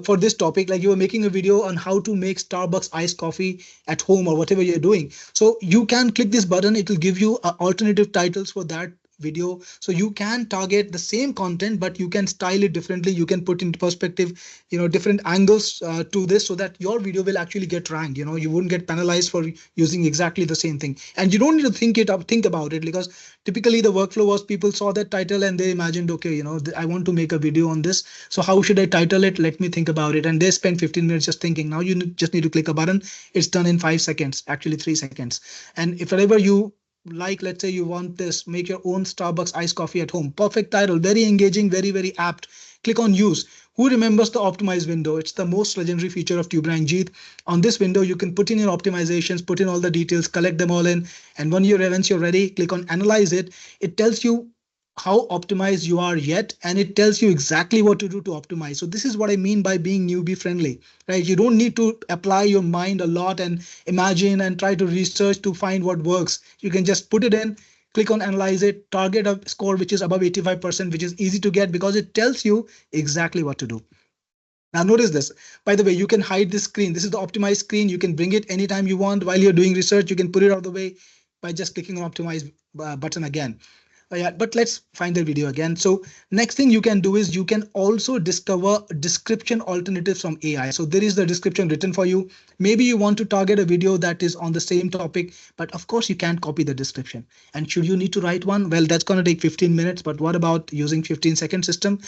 Speaker 2: for this topic, like you were making a video on how to make Starbucks iced coffee at home or whatever you're doing. So you can click this button. It will give you alternative titles for that video. So you can target the same content, but you can style it differently. You can put into perspective, different angles to this, so that your video will actually get ranked. You wouldn't get penalized for using exactly the same thing. And you don't need to think about it, because typically the workflow was people saw that title and they imagined, okay, I want to make a video on this. So how should I title it? Let me think about it. And they spend 15 minutes just thinking. Now you just need to click a button. It's done in 5 seconds, actually 3 seconds. And if whatever you like, let's say you want this, make your own Starbucks iced coffee at home. Perfect title, very engaging, very, very apt. Click on use. Who remembers the optimize window? It's the most legendary feature of Tube Rank Jeet. On this window, you can put in your optimizations, put in all the details, collect them all in. And once you're ready, click on analyze it. It tells you how optimized you are yet, and it tells you exactly what to do to optimize. So this is what I mean by being newbie friendly, right? You don't need to apply your mind a lot and imagine and try to research to find what works. You can just put it in, click on analyze it, target a score which is above 85%, which is easy to get because it tells you exactly what to do. Now notice this. By the way, you can hide this screen. This is the optimized screen. You can bring it anytime you want while you're doing research. You can put it out of the way by just clicking on optimize button again. Yeah, but let's find the video again. So next thing you can do is you can also discover description alternatives from AI. So there is the description written for you. Maybe you want to target a video that is on the same topic, but of course you can't copy the description. And should you need to write one? Well, that's going to take 15 minutes. But what about using 15-second system?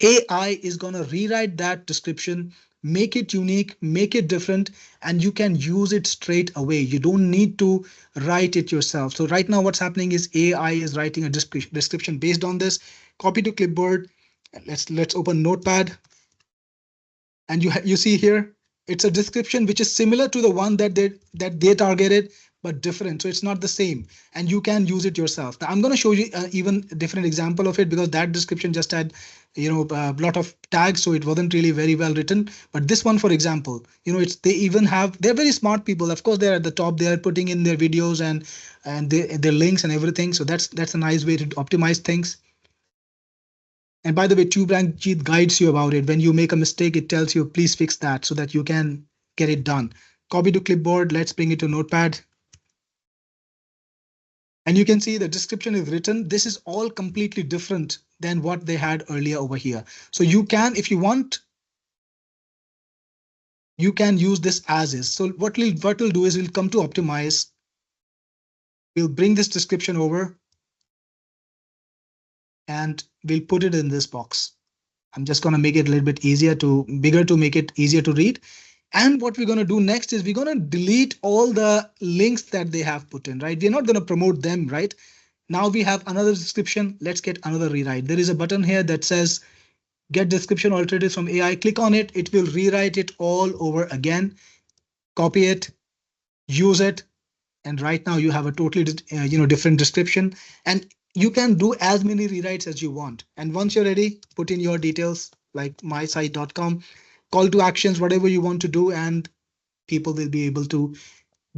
Speaker 2: AI is going to rewrite that description, make it unique, make it different, and you can use it straight away. You don't need to write it yourself. So right now what's happening is AI is writing a description based on this. Copy to clipboard. Let's open Notepad. And you see here, it's a description which is similar to the one that they targeted, but different. So it's not the same, and you can use it yourself. Now I'm going to show you even a different example of it, because that description just had a lot of tags, so it wasn't really very well written. But this one, for example, they're very smart people. Of course, they're at the top. They are putting in their videos and their links and everything. So that's a nice way to optimize things. And by the way, Tube Rank Jeet guides you about it. When you make a mistake, it tells you, please fix that, so that you can get it done. Copy to clipboard. Let's bring it to Notepad. And you can see the description is written. This is all completely different than what they had earlier over here. So you can, if you want, you can use this as is. So what we'll do is we'll come to optimize. We'll bring this description over and we'll put it in this box. I'm just going to make it a little bit bigger to make it easier to read. And what we're going to do next is we're going to delete all the links that they have put in, right? We're not going to promote them, right? Now we have another description. Let's get another rewrite. There is a button here that says get description alternatives from AI. Click on it. It will rewrite it all over again. Copy it, use it. And right now you have a totally different description, and you can do as many rewrites as you want. And once you're ready, put in your details like mysite.com, call to actions, whatever you want to do, and people will be able to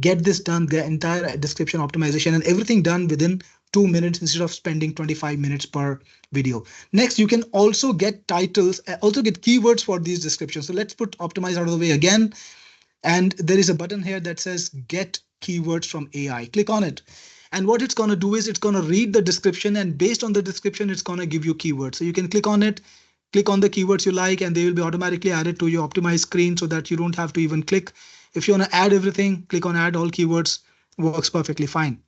Speaker 2: get this done, the entire description optimization and everything done within 2 minutes instead of spending 25 minutes per video. Next, you can also get titles, also get keywords for these descriptions. So let's put optimize out of the way again. And there is a button here that says get keywords from AI. Click on it. And what it's going to do is it's going to read the description, and based on the description, it's going to give you keywords. So you can click on it, click on the keywords you like, and they will be automatically added to your optimized screen so that you don't have to even click. If you want to add everything, click on add all keywords, works perfectly fine.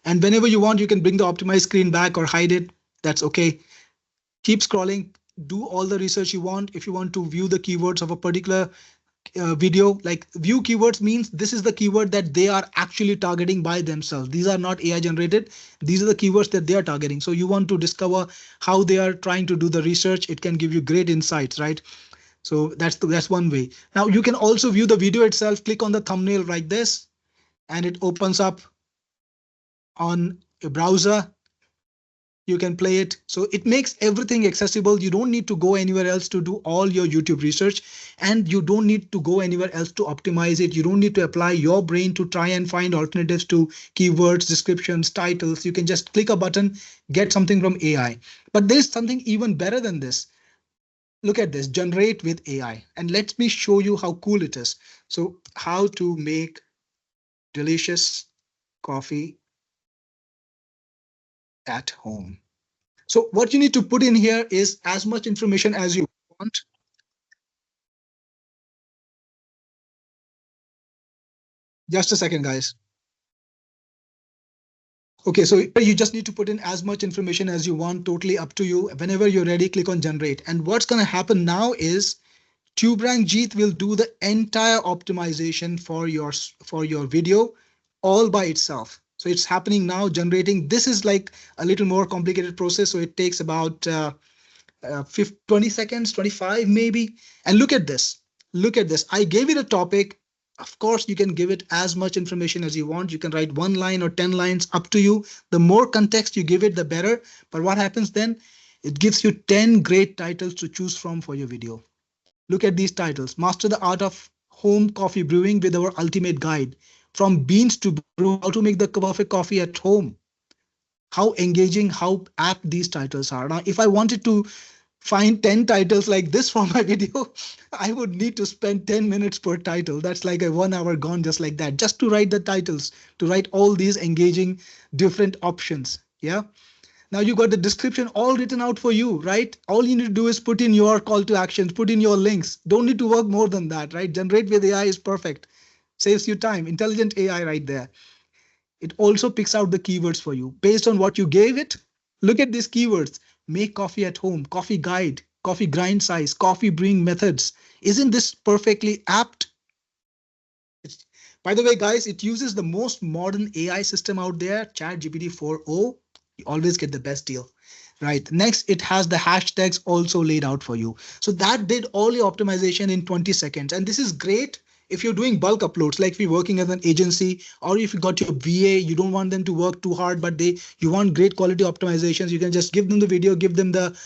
Speaker 2: And whenever you want, you can bring the optimized screen back or hide it. That's okay. Keep scrolling, do all the research you want. If you want to view the keywords of a particular video, like view keywords means this is the keyword that they are actually targeting by themselves. These are not AI generated. These are the keywords that they are targeting. So you want to discover how they are trying to do the research. It can give you great insights, right? So that's one way. Now you can also view the video itself. Click on the thumbnail like this, and it opens up on a browser. You can play it. So it makes everything accessible. You don't need to go anywhere else to do all your YouTube research, and you don't need to go anywhere else to optimize it. You don't need to apply your brain to try and find alternatives to keywords, descriptions, titles. You can just click a button, get something from AI. But there's something even better than this. Look at this, generate with AI. And let me show you how cool it is. So how to make delicious coffee at home. So what you need to put in here is as much information as you want. Just a second, guys. Okay, so you just need to put in as much information as you want, totally up to you. Whenever you're ready, click on generate. And what's going to happen now is Tube Rank Jeet will do the entire optimization for your video all by itself. So it's happening now, generating. This is like a little more complicated process. So it takes about 20 seconds, 25 maybe. And look at this. Look at this. I gave it a topic. Of course, you can give it as much information as you want. You can write 1 line or 10 lines, up to you. The more context you give it, the better. But what happens then? It gives you 10 great titles to choose from for your video. Look at these titles. Master the art of home coffee brewing with our ultimate guide. From beans to brew, how to make the perfect coffee at home. How engaging, how apt these titles are. Now, if I wanted to find 10 titles like this for my video, I would need to spend 10 minutes per title. That's like a 1 hour gone just like that, just to write the titles, to write all these engaging different options. Yeah. Now you got the description all written out for you, right? All you need to do is put in your call to actions, put in your links. Don't need to work more than that, right? Generate with AI is perfect. Saves you time. Intelligent AI right there. It also picks out the keywords for you based on what you gave it. Look at these keywords. Make coffee at home, coffee guide, coffee grind size, coffee brewing methods. Isn't this perfectly apt? By the way, guys, it uses the most modern AI system out there, ChatGPT 4o. You always get the best deal, right? Next, it has the hashtags also laid out for you. So that did all your optimization in 20 seconds. And this is great if you're doing bulk uploads, like if you're working as an agency, or if you got your VA, you don't want them to work too hard, but you want great quality optimizations. You can just give them the video, give them the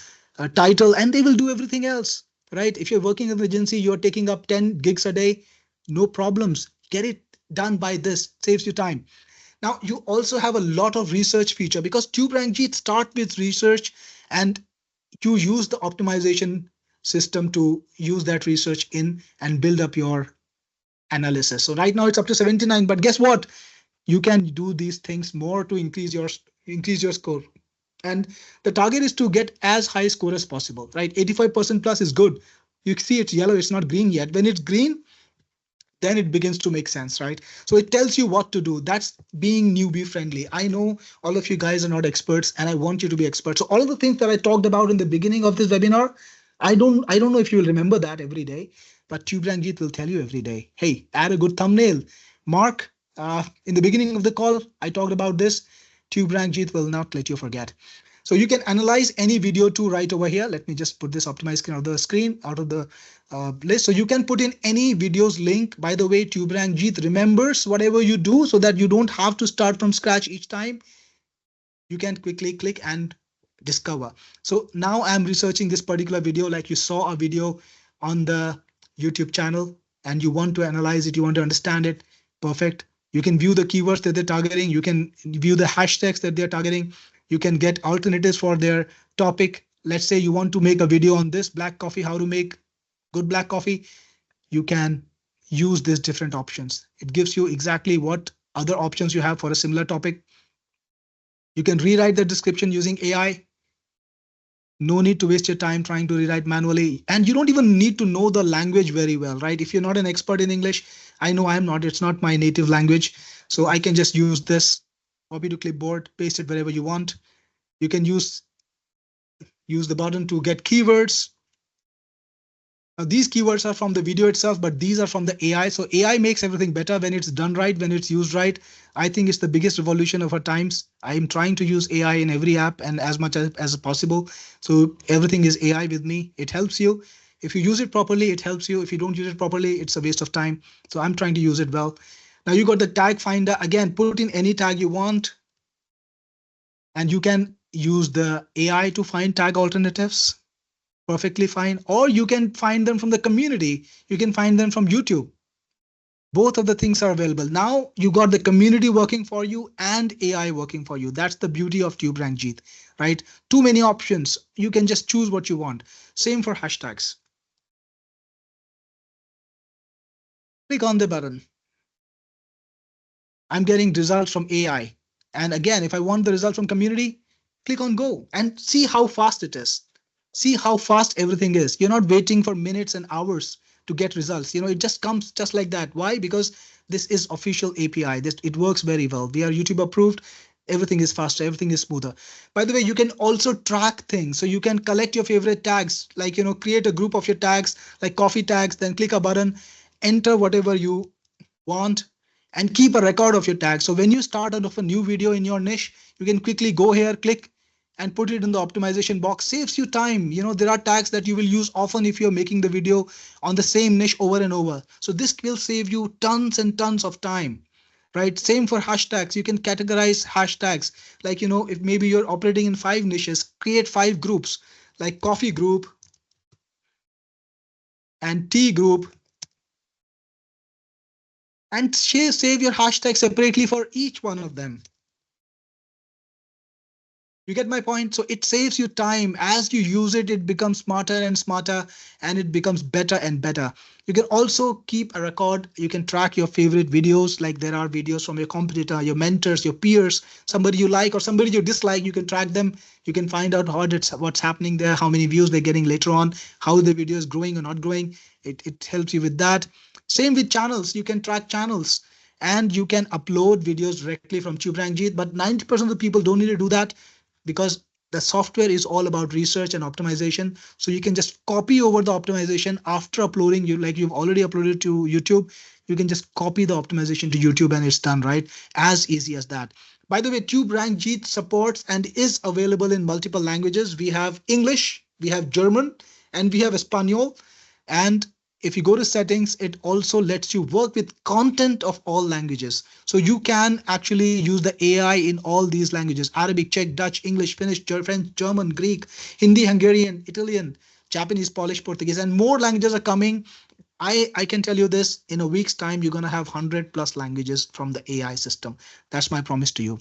Speaker 2: title, and they will do everything else, right? If you're working as an agency, you're taking up 10 gigs a day, no problems. Get it done by this, saves you time. Now, you also have a lot of research feature because Tube Rank Jeet start with research, and you use the optimization system to use that research in and build up your analysis. So right now it's up to 79, but guess what? You can do these things more to increase your score. And the target is to get as high score as possible, right? 85% plus is good. You see it's yellow, it's not green yet. When it's green, then it begins to make sense, right? So it tells you what to do. That's being newbie friendly. I know all of you guys are not experts, and I want you to be experts. So all of the things that I talked about in the beginning of this webinar, I don't know if you will remember that every day, but Tube Rank Jeet will tell you every day, hey, add a good thumbnail. Mark, in the beginning of the call, I talked about this. Tube Rank Jeet will not let you forget. So you can analyze any video too right over here. Let me just put this optimized screen out of the list. So you can put in any videos link. By the way, Tube Rank Jeet remembers whatever you do so that you don't have to start from scratch each time. You can quickly click and discover. So now I'm researching this particular video, like you saw a video on the YouTube channel and you want to analyze it, you want to understand it. Perfect. You can view the keywords that they're targeting. You can view the hashtags that they're targeting. You can get alternatives for their topic. Let's say you want to make a video on this black coffee, how to make good black coffee. You can use these different options. It gives you exactly what other options you have for a similar topic. You can rewrite the description using AI. No need to waste your time trying to rewrite manually. And you don't even need to know the language very well, right? If you're not an expert in English, I know I'm not, it's not my native language. So I can just use this, copy to clipboard, paste it wherever you want. You can use the button to get keywords. Now, these keywords are from the video itself, but these are from the AI. So AI makes everything better when it's done right, when it's used right. I think it's the biggest revolution of our times. I'm trying to use AI in every app and as much as possible. So everything is AI with me. It helps you. If you use it properly, it helps you. If you don't use it properly, it's a waste of time. So I'm trying to use it well. Now you got the tag finder. Again, put in any tag you want. And you can use the AI to find tag alternatives. Perfectly fine. Or you can find them from the community. You can find them from YouTube. Both of the things are available. Now you got the community working for you and AI working for you. That's the beauty of Tube Rank Jeet, right? Too many options. You can just choose what you want. Same for hashtags. Click on the button. I'm getting results from AI. And again, if I want the result from community, click on go and see how fast it is. See how fast everything is. You're not waiting for minutes and hours to get results. It just comes just like that. Why? Because this is official API. It works very well. We are YouTube approved. Everything is faster. Everything is smoother. By the way, you can also track things. So you can collect your favorite tags, like, create a group of your tags, like coffee tags, then click a button, enter whatever you want, and keep a record of your tags. So when you start out of a new video in your niche, you can quickly go here, click, and put it in the optimization box. Saves you time. There are tags that you will use often if you're making the video on the same niche over and over. So this will save you tons and tons of time, right? Same for hashtags. You can categorize hashtags. Like, if maybe you're operating in 5 niches, create 5 groups, like coffee group and tea group, and save your hashtag separately for each one of them. You get my point? So it saves you time. As you use it, it becomes smarter and smarter, and it becomes better and better. You can also keep a record. You can track your favorite videos, like there are videos from your competitor, your mentors, your peers, somebody you like or somebody you dislike. You can track them. You can find out what's happening there, how many views they're getting later on, how the video is growing or not growing. It helps you with that. Same with channels. You can track channels. And you can upload videos directly from Tube Rank Jeet, but 90% of the people don't need to do that, because the software is all about research and optimization. So you can just copy over the optimization after uploading. You've already uploaded to YouTube. You can just copy the optimization to YouTube and it's done, right? As easy as that. By the way, Tube Rank Jeet supports and is available in multiple languages. We have English, we have German, and we have Espanol. And if you go to settings, it also lets you work with content of all languages. So you can actually use the AI in all these languages: Arabic, Czech, Dutch, English, Finnish, French, German, Greek, Hindi, Hungarian, Italian, Japanese, Polish, Portuguese, and more languages are coming. I can tell you this, in a week's time, you're going to have 100+ languages from the AI system. That's my promise to you.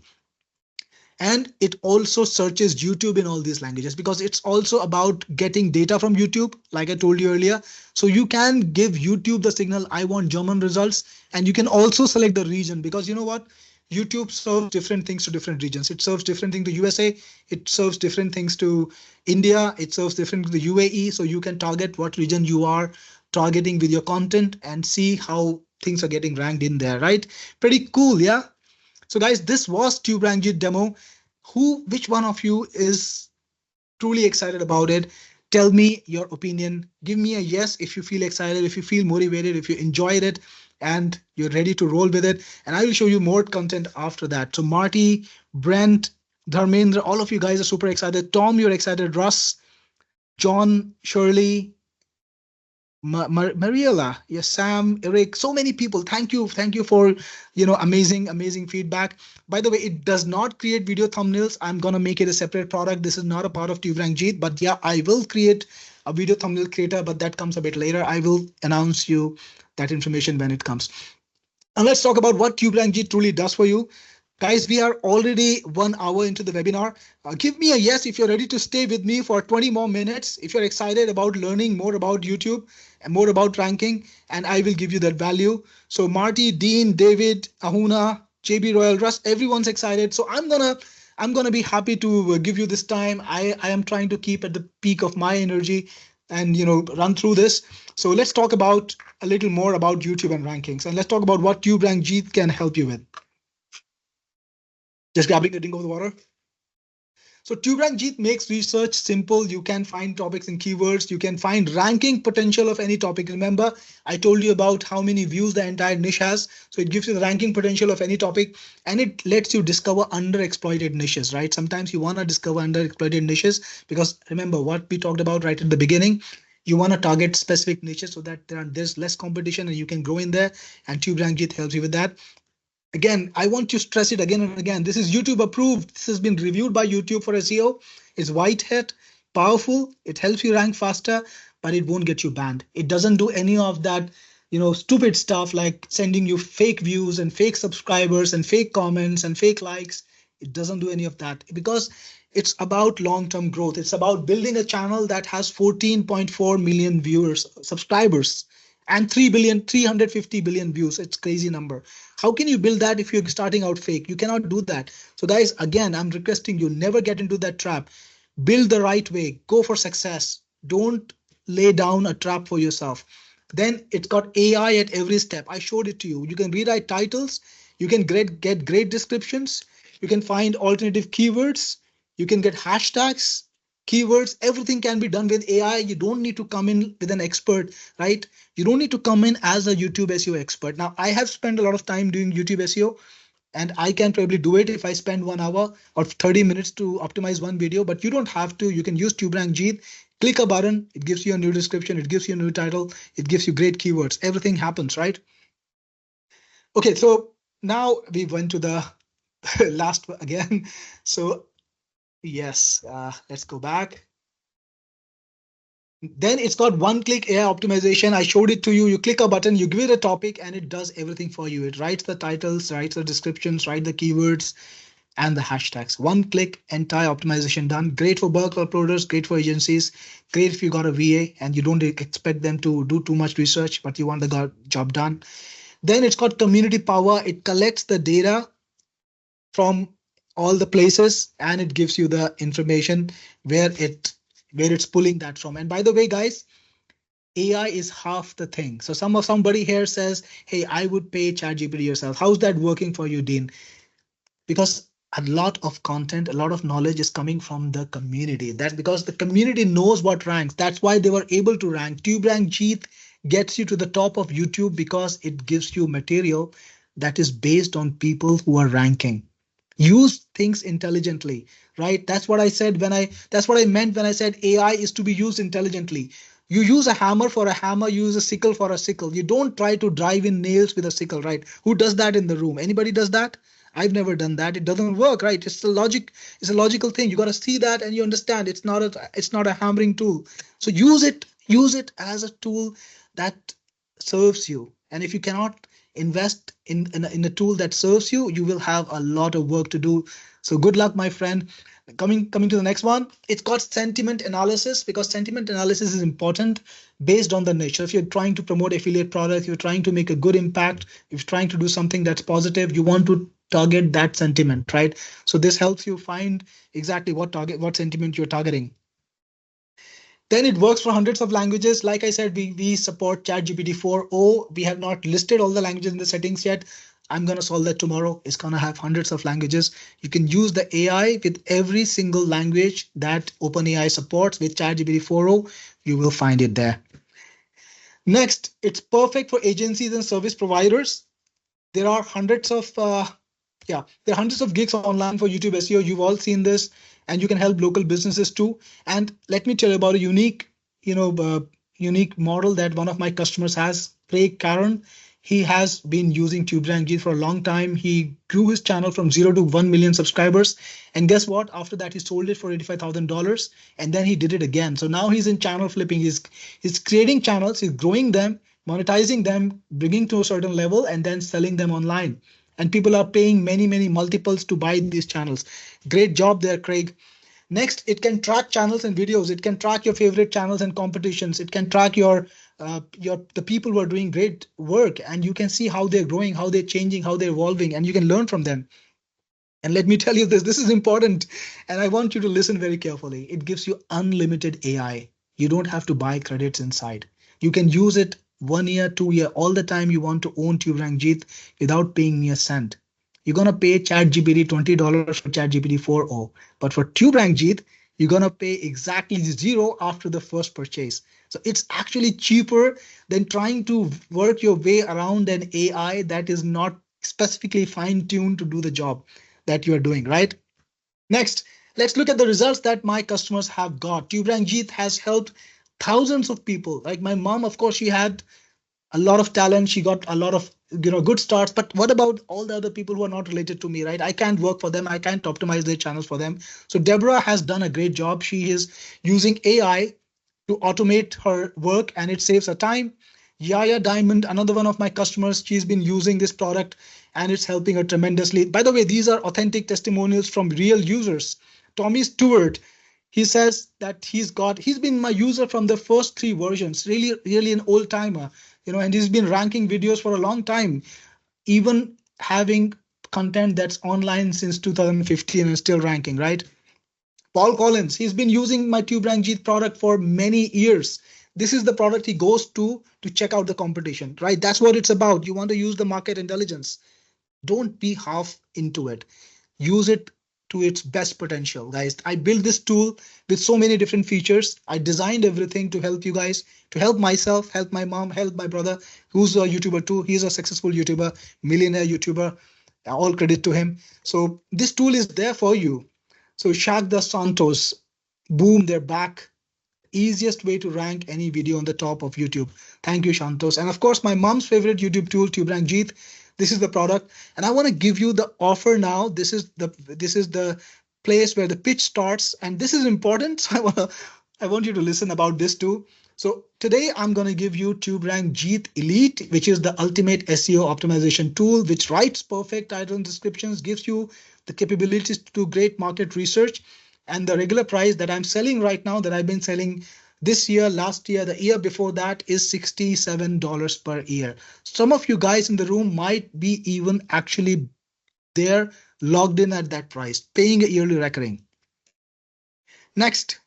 Speaker 2: And it also searches YouTube in all these languages, because it's also about getting data from YouTube, like I told you earlier. So you can give YouTube the signal, I want German results, and you can also select the region, because you know what? YouTube serves different things to different regions. It serves different things to USA. It serves different things to India. It serves different to the UAE. So you can target what region you are targeting with your content and see how things are getting ranked in there, right? Pretty cool, yeah? So guys, this was Tube Rank Jeet demo. Which one of you is truly excited about it? Tell me your opinion. Give me a yes if you feel excited, if you feel motivated, if you enjoyed it and you're ready to roll with it. And I will show you more content after that. So Marty, Brent, Dharmendra, all of you guys are super excited. Tom, you're excited. Russ, John, Shirley, Mariela, yes, Sam, Eric, so many people. Thank you for amazing feedback. By the way, it does not create video thumbnails. I'm gonna make it a separate product. This is not a part of Tube Rank Jeet, but yeah, I will create a video thumbnail creator, but that comes a bit later. I will announce you that information when it comes. And let's talk about what Tube Rank Jeet truly does for you. Guys, we are already 1 hour into the webinar. Give me a yes if you're ready to stay with me for 20 more minutes. If you're excited about learning more about YouTube and more about ranking, and I will give you that value. So Marty, Dean, David, Ahuna, JB Royal Rush, everyone's excited. So I'm gonna be happy to give you this time. I am trying to keep at the peak of my energy and run through this. So let's talk about a little more about YouTube and rankings, and let's talk about what Tube Rank Jeet can help you with. Just grabbing a drink of the water. So TubeRankJeet makes research simple. You can find topics and keywords. You can find ranking potential of any topic. Remember, I told you about how many views the entire niche has. So it gives you the ranking potential of any topic, and it lets you discover underexploited niches, right? Sometimes you want to discover underexploited niches because remember what we talked about right at the beginning. You want to target specific niches so that there's less competition and you can grow in there. And TubeRankJeet helps you with that. Again, I want to stress it again and again. This is YouTube approved. This has been reviewed by YouTube for SEO. It's white hat, powerful. It helps you rank faster, but it won't get you banned. It doesn't do any of that, stupid stuff like sending you fake views and fake subscribers and fake comments and fake likes. It doesn't do any of that because it's about long-term growth. It's about building a channel that has 14.4 million viewers, subscribers, and 350 billion views. It's crazy number. How can you build that if you're starting out fake? You cannot do that. So guys, again, I'm requesting you never get into that trap. Build the right way. Go for success. Don't lay down a trap for yourself. Then it's got AI at every step. I showed it to you. You can rewrite titles. You can get great descriptions. You can find alternative keywords. You can get hashtags, keywords. Everything can be done with AI. You don't need to come in with an expert, right? You don't need to come in as a YouTube SEO expert. Now, I have spent a lot of time doing YouTube SEO, and I can probably do it if I spend 1 hour or 30 minutes to optimize one video, but you don't have to. You can use TubeRankJeet. Click a button. It gives you a new description. It gives you a new title. It gives you great keywords. Everything happens, right? Okay, so now we went to the last again. So yes, let's go back. Then it's got one-click AI optimization. I showed it to you. You click a button, you give it a topic, and it does everything for you. It writes the titles, writes the descriptions, writes the keywords, and the hashtags. One-click, entire optimization done. Great for bulk uploaders, great for agencies, great if you got a VA and you don't expect them to do too much research, but you want the job done. Then it's got community power. It collects the data from all the places and it gives you the information where it's pulling that from. And by the way, guys, AI is half the thing. So somebody here says, hey, I would pay ChatGPT yourself. How's that working for you, Dean? Because a lot of content, a lot of knowledge is coming from the community. That's because the community knows what ranks. That's why they were able to rank. TubeRankJeet gets you to the top of YouTube because it gives you material that is based on people who are ranking. Use things intelligently, right? That's what I meant when I said AI is to be used intelligently. You use a hammer for a hammer, you use a sickle for a sickle. You don't try to drive in nails with a sickle, right? Who does that in the room? Anybody does that? I've never done that. It doesn't work, right? It's a logical thing. You got to see that and you understand it's not a hammering tool. So use it as a tool that serves you. And if you cannot invest in a tool that serves you, you will have a lot of work to do. So good luck, my friend. Coming to the next one, it's got sentiment analysis because sentiment analysis is important based on the niche. So if you're trying to promote affiliate products, you're trying to make a good impact, if you're trying to do something that's positive, you want to target that sentiment, right? So this helps you find exactly what sentiment you're targeting. Then it works for hundreds of languages. Like I said, we support ChatGPT 4o. We have not listed all the languages in the settings yet. I'm going to solve that tomorrow. It's going to have hundreds of languages. You can use the AI with every single language that OpenAI supports with ChatGPT 4o. You will find it there. Next, it's perfect for agencies and service providers. There are hundreds of gigs online for YouTube SEO. You've all seen this, and you can help local businesses too. And let me tell you about a unique model that one of my customers has, Craig Caron. He has been using TubeRankJeet for a long time. He grew his channel from 0 to 1 million subscribers. And guess what? After that, he sold it for $85,000. And then he did it again. So now he's in channel flipping. He's creating channels, he's growing them, monetizing them, bringing to a certain level, and then selling them online. And people are paying many multiples to buy these channels. Great job there, Craig. Next, it can track channels and videos. It can track your favorite channels and competitions. It can track your the people who are doing great work, and you can see how they're growing, how they're changing, how they're evolving, and you can learn from them. And let me tell you this, this is important, and I want you to listen very carefully. It gives you unlimited AI. You don't have to buy credits inside. You can use it 1 year, 2 year, all the time you want to own TubeRank Jeet without paying me a cent. You're gonna pay ChatGPT $20 for ChatGPT 4.0, but for TubeRank Jeet, you're gonna pay exactly zero after the first purchase. So it's actually cheaper than trying to work your way around an AI that is not specifically fine-tuned to do the job that you are doing, right? Next, let's look at the results that my customers have got. TubeRank Jeet has helped thousands of people. Like my mom, of course, she had a lot of talent. She got a lot of good starts. But what about all the other people who are not related to me, right? I can't work for them. I can't optimize their channels for them. So Deborah has done a great job. She is using AI to automate her work, and it saves her time. Yaya Diamond, another one of my customers, she's been using this product and it's helping her tremendously. By the way, these are authentic testimonials from real users. Tommy Stewart, he says that he's been my user from the first three versions, really an old timer, and he's been ranking videos for a long time, even having content that's online since 2015 and still ranking, right? Paul Collins, he's been using my Tube Rank Jeet product for many years. This is the product he goes to check out the competition, right? That's what it's about. You want to use the market intelligence. Don't be half into it. Use it to its best potential, guys. I built this tool with so many different features. I designed everything to help you guys, to help myself, help my mom, help my brother, who's a YouTuber too. He's a successful YouTuber, millionaire YouTuber. All credit to him. So this tool is there for you. So Shaq the Santos, boom, they're back. Easiest way to rank any video on the top of YouTube. Thank you, Shantos. And of course, my mom's favorite YouTube tool, Tube Rank Jeet. This is the product, and I want to give you the offer now. This is the place where the pitch starts, and this is important. So I want you to listen about this too. So today I'm going to give you TubeRank Jeet Elite, which is the ultimate SEO optimization tool, which writes perfect title and descriptions, gives you the capabilities to do great market research. And the regular price that I'm selling right now, that I've been selling this year, last year, the year before that, is $67 per year. Some of you guys in the room might be even actually there, logged in at that price, paying a yearly recurring. Next,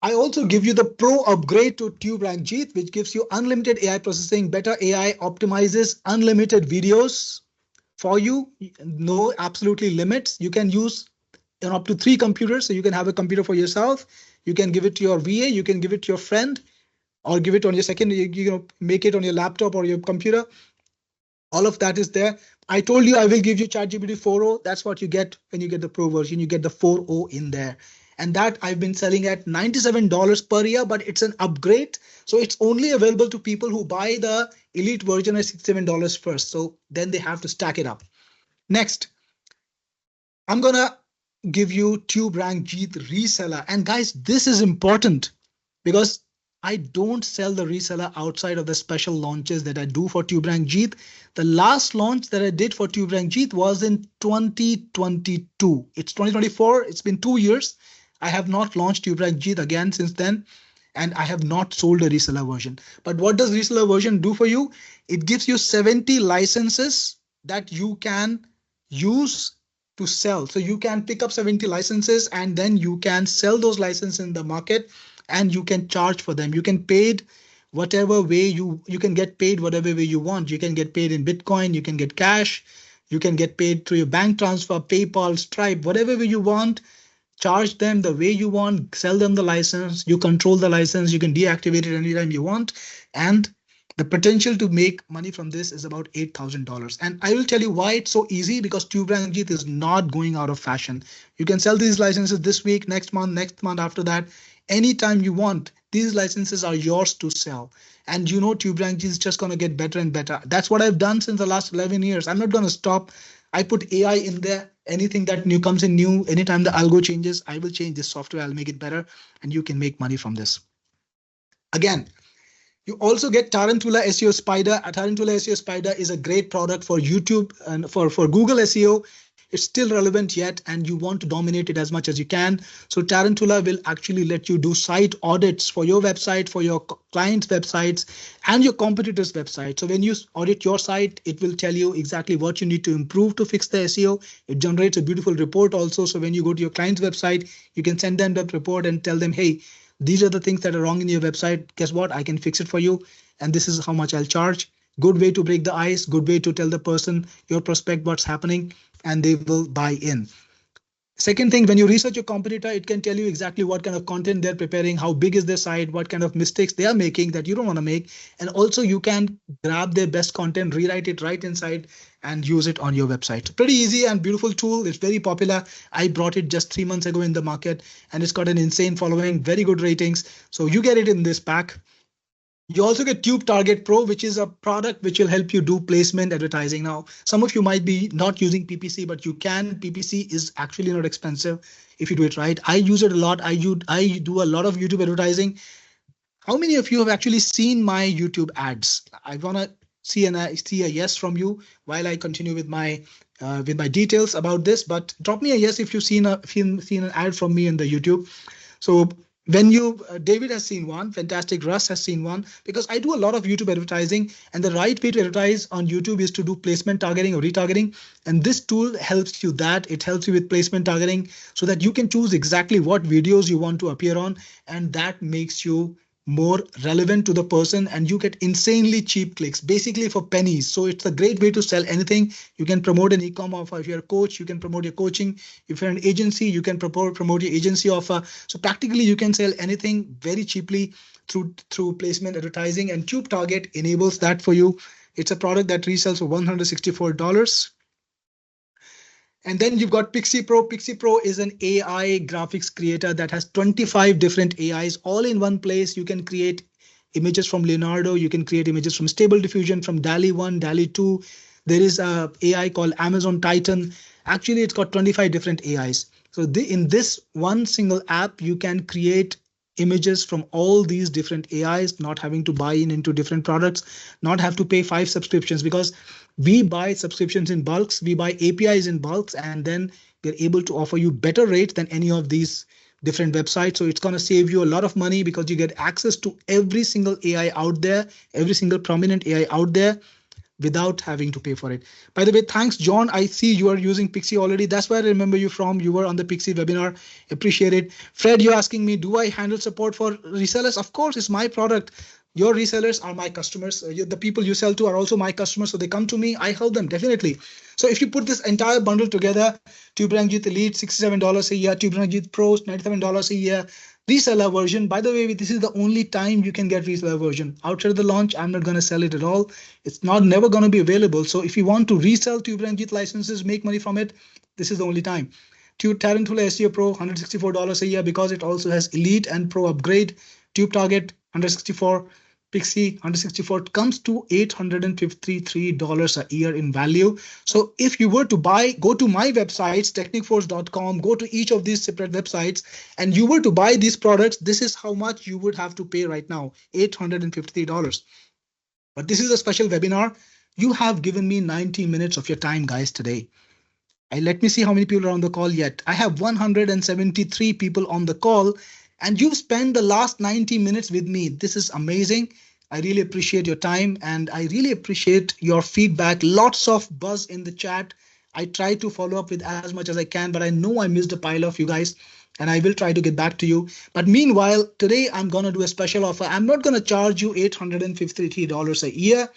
Speaker 2: I also give you the pro upgrade to TubeRank Jeet, which gives you unlimited AI processing, better AI optimizes unlimited videos for you. No absolutely limits. You can use up to 3 computers. So you can have a computer for yourself. You can give it to your VA. You can give it to your friend, or give it on your second. Make it on your laptop or your computer. All of that is there. I told you I will give you ChatGPT 4.0. That's what you get when you get the pro version. You get the 4.0 in there. And that I've been selling at $97 per year, but it's an upgrade. So it's only available to people who buy the elite version at $67 first. So then they have to stack it up. Next, I'm going to give you Tube Rank Jeet reseller. And guys, this is important because I don't sell the reseller outside of the special launches that I do for Tube Rank Jeet. The last launch that I did for Tube Rank Jeet was in 2022. It's 2024. It's been 2 years. I have not launched Tube Rank Jeet again since then, and I have not sold a reseller version. But what does reseller version do for you? It gives you 70 licenses that you can use to sell. So you can pick up 70 licenses and then you can sell those licenses in the market, and you can charge for them. You can paid whatever way you can get paid whatever way you want. You can get paid in Bitcoin, you can get cash, you can get paid through your bank transfer, PayPal, Stripe, whatever way you want. Charge them the way you want, sell them the license, you control the license, you can deactivate it anytime you want. And the potential to make money from this is about $8,000. And I will tell you why it's so easy, because TubeRank Jeet is not going out of fashion. You can sell these licenses this week, next month after that, anytime you want. These licenses are yours to sell. And TubeRank Jeet is just going to get better and better. That's what I've done since the last 11 years. I'm not going to stop. I put AI in there. Anything that new comes in new, anytime the algo changes, I will change this software. I'll make it better, and you can make money from this. Again, you also get Tarantula SEO Spider. Tarantula SEO Spider is a great product for YouTube and for Google SEO. it's still relevant yet and you want to dominate it as much as you can. So Tarantula will actually let you do site audits for your website, for your clients' websites, and your competitors' websites. So when you audit your site, it will tell you exactly what you need to improve to fix the SEO. It generates a beautiful report also. So when you go to your client's website, you can send them that report and tell them, hey, these are the things that are wrong in your website. Guess what? I can fix it for you. And this is how much I'll charge. Good way to break the ice, good way to tell the person, your prospect, what's happening, and they will buy in. Second thing, when you research your competitor, it can tell you exactly what kind of content they're preparing, how big is their site, what kind of mistakes they are making that you don't want to make. And also you can grab their best content, rewrite it right inside and use it on your website. Pretty easy and beautiful tool. It's very popular. I brought it just 3 months ago in the market and it's got an insane following, very good ratings. So you get it in this pack. You also get Tube Target Pro, which is a product which will help you do placement advertising. Now, some of you might be not using PPC, but you can. PPC is actually not expensive if you do it right. I use it a lot. I do a lot of YouTube advertising. How many of you have actually seen my YouTube ads? I want to see a yes from you while I continue with my details about this. But drop me a yes if you've seen an ad from me in the YouTube. So when David has seen one, fantastic. Russ has seen one, because I do a lot of YouTube advertising, and the right way to advertise on YouTube is to do placement targeting or retargeting. And this tool helps you that. It helps you with placement targeting so that you can choose exactly what videos you want to appear on, and that makes you more relevant to the person, and you get insanely cheap clicks, basically for pennies. So it's a great way to sell anything. You can promote an e-com offer. If you're a coach, you can promote your coaching. If you're an agency, you can promote your agency offer. So practically you can sell anything very cheaply through placement advertising, and Tube Target enables that for you. It's a product that resells for $164. And then you've got Pixie Pro. Pixie Pro is an AI graphics creator that has 25 different AIs all in one place. You can create images from Leonardo. You can create images from Stable Diffusion, from DALL-E 1, DALL-E 2. There is a AI called Amazon Titan. Actually, it's got 25 different AIs. So in this one single app, you can create images from all these different AIs, not having to buy into different products, not have to pay 5 subscriptions, because we buy subscriptions in bulks, we buy APIs in bulks, and then we're able to offer you better rates than any of these different websites. So it's going to save you a lot of money because you get access to every single AI out there, every single prominent AI out there, without having to pay for it. By the way, thanks, John. I see you are using Pixie already. That's where I remember you from. You were on the Pixie webinar. Appreciate it. Fred, you're asking me, do I handle support for resellers? Of course, it's my product. Your resellers are my customers. The people you sell to are also my customers. So they come to me, I help them, definitely. So if you put this entire bundle together, Tube Rank Jeet Elite, $67 a year, Tube Rank Jeet Pro, $97 a year, reseller version. By the way, this is the only time you can get reseller version. Outside of the launch, I'm not going to sell it at all. It's never going to be available. So if you want to resell Tube Rank Jeet licenses, make money from it, this is the only time. Tube Tarantula SEO Pro, $164 a year, because it also has Elite and Pro upgrade. Tube Target, $164. Pixie 164 comes to $853 a year in value. So if you were to go to my websites, technicforce.com, go to each of these separate websites, and you were to buy these products, this is how much you would have to pay right now, $853. But this is a special webinar. You have given me 90 minutes of your time, guys, today. Let me see how many people are on the call yet. I have 173 people on the call, and you've spent the last 90 minutes with me. This is amazing. I really appreciate your time, and I really appreciate your feedback. Lots of buzz in the chat. I try to follow up with as much as I can, but I know I missed a pile of you guys, and I will try to get back to you. But meanwhile, today I'm going to do a special offer. I'm not going to charge you $853 a year.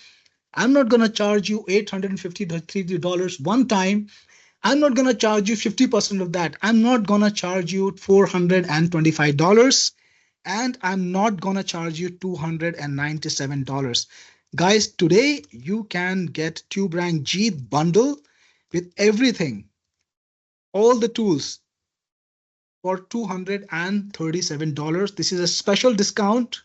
Speaker 2: I'm not going to charge you $853 one time. I'm not going to charge you 50% of that. I'm not going to charge you $425. And I'm not going to charge you $297. Guys, today you can get Tube Rank Jeet bundle with everything, all the tools, for $237. This is a special discount,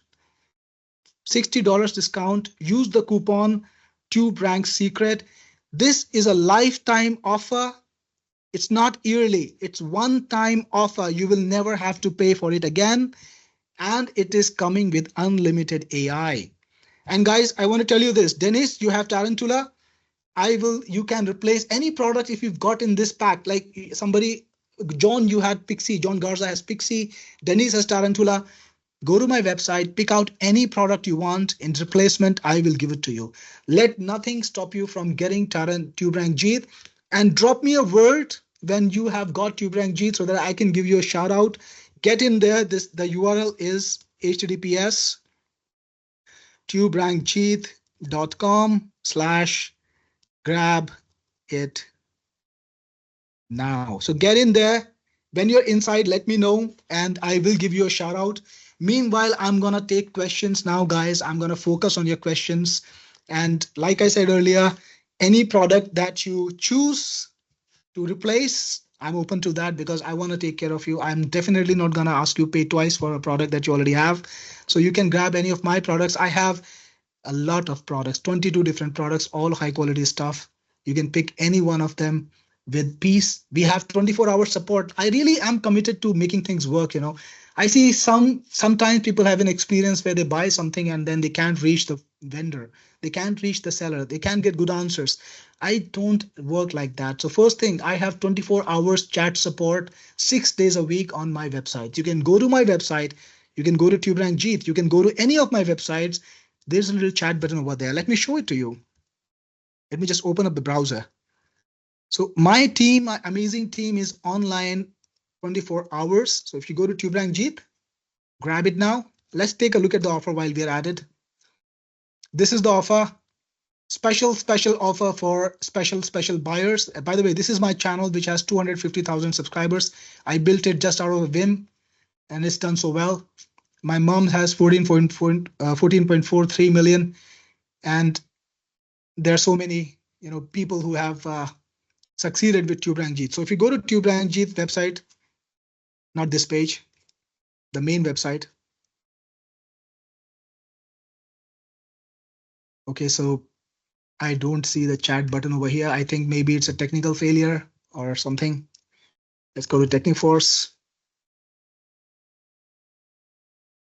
Speaker 2: $60 discount. Use the coupon Tube Rank Secret. This is a lifetime offer. It's not yearly. It's one-time offer. You will never have to pay for it again. And it is coming with unlimited AI. And guys, I want to tell you this. Dennis, you have Tarantula. You can replace any product if you've got in this pack. Like somebody, John, you had Pixie, John Garza has Pixie, Denise has Tarantula. Go to my website, pick out any product you want. In replacement, I will give it to you. Let nothing stop you from getting Tube Rank Jeet, and drop me a word when you have got Tube Rank Jeet so that I can give you a shout out. Get in there. The URL is https tuberankjeet.com/grab it now. So get in there. When you're inside, let me know and I will give you a shout out. Meanwhile, I'm going to take questions now, guys. I'm going to focus on your questions. And like I said earlier, any product that you choose to replace, I'm open to that because I want to take care of you. I'm definitely not going to ask you pay twice for a product that you already have. So you can grab any of my products. I have a lot of products, 22 different products, all high quality stuff. You can pick any one of them with peace. We have 24-hour support. I really am committed to making things work. I see sometimes people have an experience where they buy something and then they can't reach the vendor. They can't reach the seller. They can't get good answers. I don't work like that. So first thing, I have 24 hours chat support 6 days a week on my website. You can go to my website. You can go to Tube Rank Jeet. You can go to any of my websites. There's a little chat button over there. Let me show it to you. Let me just open up the browser. So my team, my amazing team is online 24 hours. So if you go to Tube Rank Jeet, grab it now. Let's take a look at the offer while we're at it. This is the offer. Special offer for special buyers. By the way, this is my channel, which has 250,000 subscribers. I built it just out of a whim and it's done so well. My mom has 14.43 million, and there are so many people who have succeeded with Tube Rank Jeet. So if you go to Tube Rank Jeet website, not this page, the main website. Okay, so I don't see the chat button over here. I think maybe it's a technical failure or something. Let's go to Techniforce.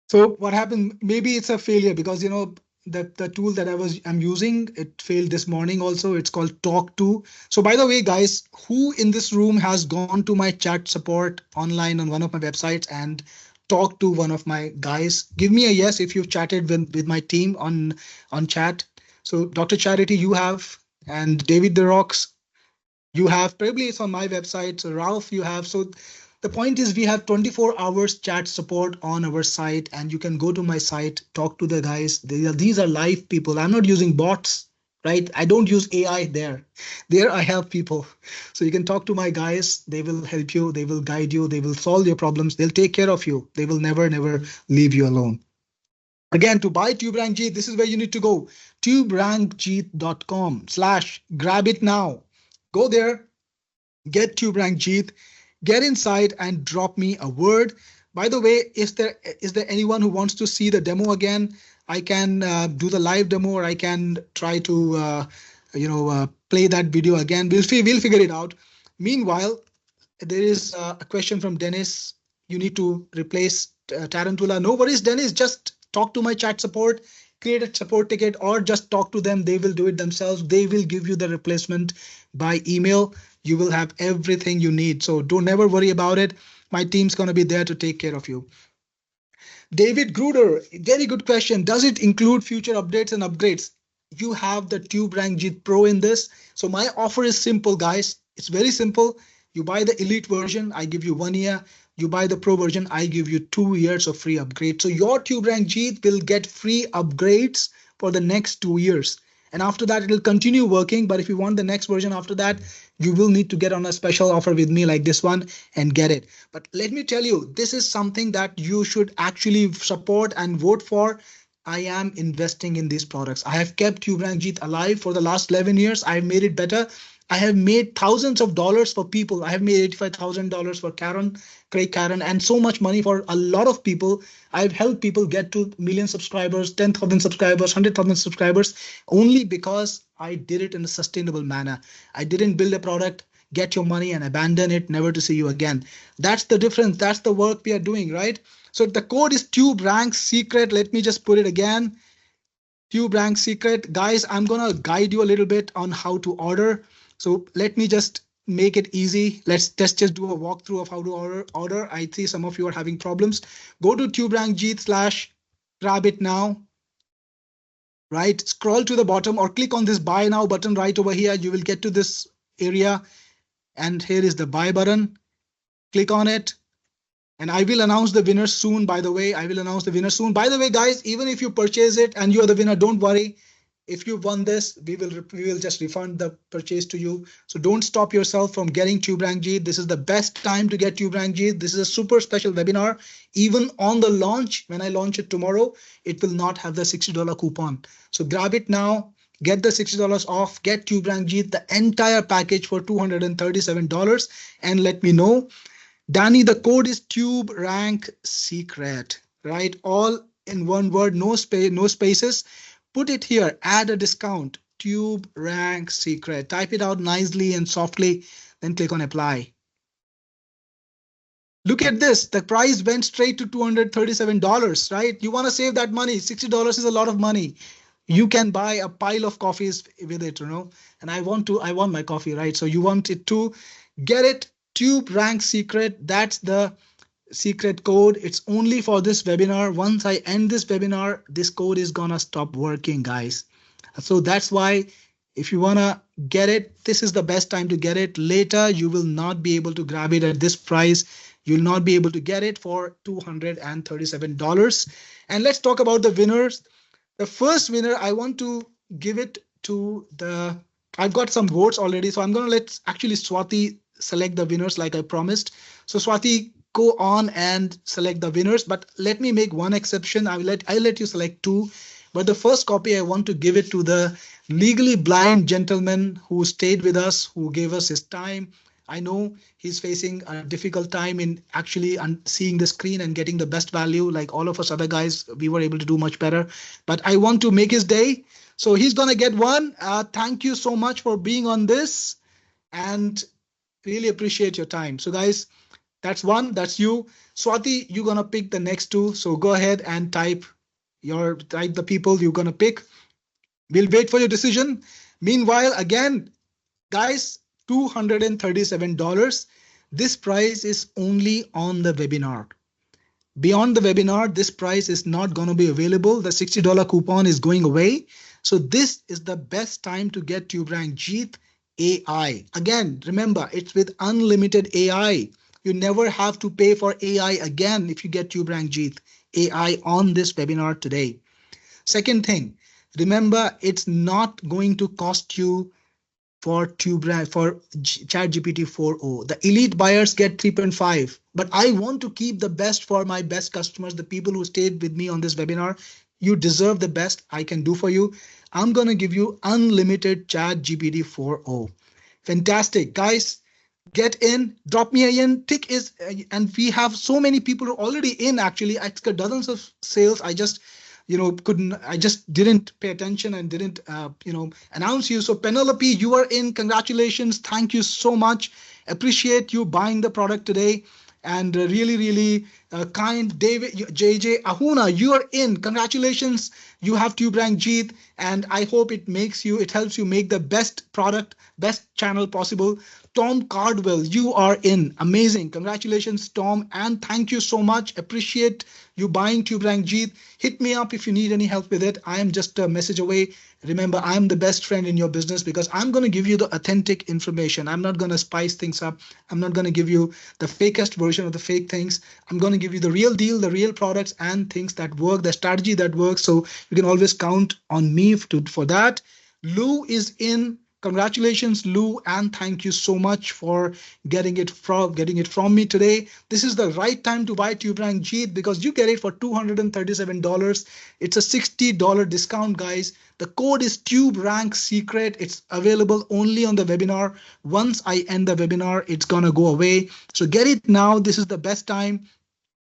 Speaker 2: So what happened? Maybe it's a failure because the tool that I'm using, it failed this morning also. It's called Talk To. So by the way, guys, who in this room has gone to my chat support online on one of my websites and talked to one of my guys? Give me a yes if you've chatted with my team on chat. So Dr. Charity, you have, and David the Rocks, you have. Probably it's on my website. So Ralph, you have. So the point is we have 24 hours chat support on our site, and you can go to my site, talk to the guys. These are live people. I'm not using bots, right? I don't use AI there. There I have people. So you can talk to my guys. They will help you. They will guide you. They will solve your problems. They'll take care of you. They will never leave you alone. Again, to buy Tube Rank Jeet, this is where you need to go. tuberankjeet.com/grab it now. Go there, get Tube Rank Jeet, get inside and drop me a word. By the way, is there anyone who wants to see the demo again? I can do the live demo, or I can try to play that video again. We'll figure it out. Meanwhile, there is a question from Dennis. You need to replace Tarantula. No worries, Dennis. Just talk to my chat support, create a support ticket, or just talk to them. They will do it themselves. They will give you the replacement by email. You will have everything you need. So don't never worry about it. My team's going to be there to take care of you. David Gruder, very good question. Does it include future updates and upgrades? You have the Tube Rank Jeet Pro in this. So my offer is simple, guys. It's very simple. You buy the elite version, I give you 1 year. You buy the pro version, I give you 2 years of free upgrade. So your Tube Rank Jeet will get free upgrades for the next 2 years. And after that, it will continue working. But if you want the next version after that, you will need to get on a special offer with me like this one and get it. But let me tell you, this is something that you should actually support and vote for. I am investing in these products. I have kept Tube Rank Jeet alive for the last 11 years. I've made it better. I have made thousands of dollars for people. I have made $85,000 for Craig Karen, and so much money for a lot of people. I've helped people get to 1 million subscribers, 10,000 subscribers, 100,000 subscribers, only because I did it in a sustainable manner. I didn't build a product, get your money and abandon it, never to see you again. That's the difference. That's the work we are doing, right? So the code is Tube Rank Secret. Let me just put it again. Tube Rank Secret. Guys, I'm gonna guide you a little bit on how to order. So let me just make it easy. Let's just do a walkthrough of how to order. I see some of you are having problems. Go to Tube Rank Jeet slash grab it now. Right, scroll to the bottom or click on this buy now button right over here. You will get to this area, and here is the buy button. Click on it, and I will announce the winner soon. By the way, I will announce the winner soon. By the way, guys, even if you purchase it and you are the winner, don't worry. If you won this, we will just refund the purchase to you. So don't stop yourself from getting Tube Rank Jeet. This is the best time to get Tube Rank Jeet. This is a super special webinar. Even on the launch, when I launch it tomorrow, it will not have the $60 coupon. So grab it now. Get the $60 off. Get Tube Rank Jeet, the entire package for $237, and let me know. Danny, the code is Tube Rank Secret, right? All in one word, no space, no spaces. Put it here, add a discount, Tube Rank Secret. Type it out nicely and softly, then click on apply. Look at this, the price went straight to $237, right? You want to save that money. $60 is a lot of money. You can buy a pile of coffees with it, you know, and I want my coffee, right? So you want it to get it, Tube Rank Secret. That's the secret code. It's only for this webinar. Once I end this webinar, this code is gonna stop working, guys. So that's why if you wanna get it, this is the best time to get it. Later, you will not be able to grab it at this price. You'll not be able to get it for $237. And let's talk about the winners. The first winner, I want to give it to I've got some votes already, so I'm gonna let actually Swati select the winners like I promised. So Swati, go on and select the winners, but let me make one exception. I'll let you select two, but the first copy I want to give it to the legally blind gentleman who stayed with us, who gave us his time. I know he's facing a difficult time in actually seeing the screen and getting the best value. Like all of us other guys, we were able to do much better, but I want to make his day. So he's gonna get one. Thank you so much for being on this, and really appreciate your time. So guys, that's one, that's you. Swati, you're gonna pick the next two. So go ahead and type the people you're gonna pick. We'll wait for your decision. Meanwhile, again, guys, $237. This price is only on the webinar. Beyond the webinar, this price is not going to be available. The $60 coupon is going away. So this is the best time to get Tube Rank Jeet AI. Again, remember, it's with unlimited AI. You never have to pay for AI again if you get Tube Rank Jeet AI on this webinar today. Second thing, remember, it's not going to cost you for ChatGPT 4o. The elite buyers get 3.5, but I want to keep the best for my best customers, the people who stayed with me on this webinar. You deserve the best I can do for you. I'm going to give you unlimited ChatGPT 4o. Fantastic, guys. Get in, drop me in. Tick is, and we have so many people who are already in. Actually, I got dozens of sales. I just didn't pay attention and didn't announce you. So Penelope, you are in. Congratulations. Thank you so much. Appreciate you buying the product today. And really kind. David, JJ Ahuna, you are in. Congratulations. You have Tube Rank Jeet, and I hope it helps you make the best product, best channel possible. Tom Cardwell, you are in. Amazing. Congratulations, Tom. And thank you so much. Appreciate you buying Tube Rank Jeet. Hit me up if you need any help with it. I am just a message away. Remember, I'm the best friend in your business because I'm going to give you the authentic information. I'm not going to spice things up. I'm not going to give you the fakest version of the fake things. I'm going to give you the real deal, the real products and things that work, the strategy that works. So you can always count on me for that. Lou is in. Congratulations, Lou, and thank you so much for getting it from me today. This is the right time to buy Tube Rank Jeet because you get it for $237. It's a $60 discount, guys. The code is Tube Rank Secret. It's available only on the webinar. Once I end the webinar, it's gonna go away. So get it now. This is the best time.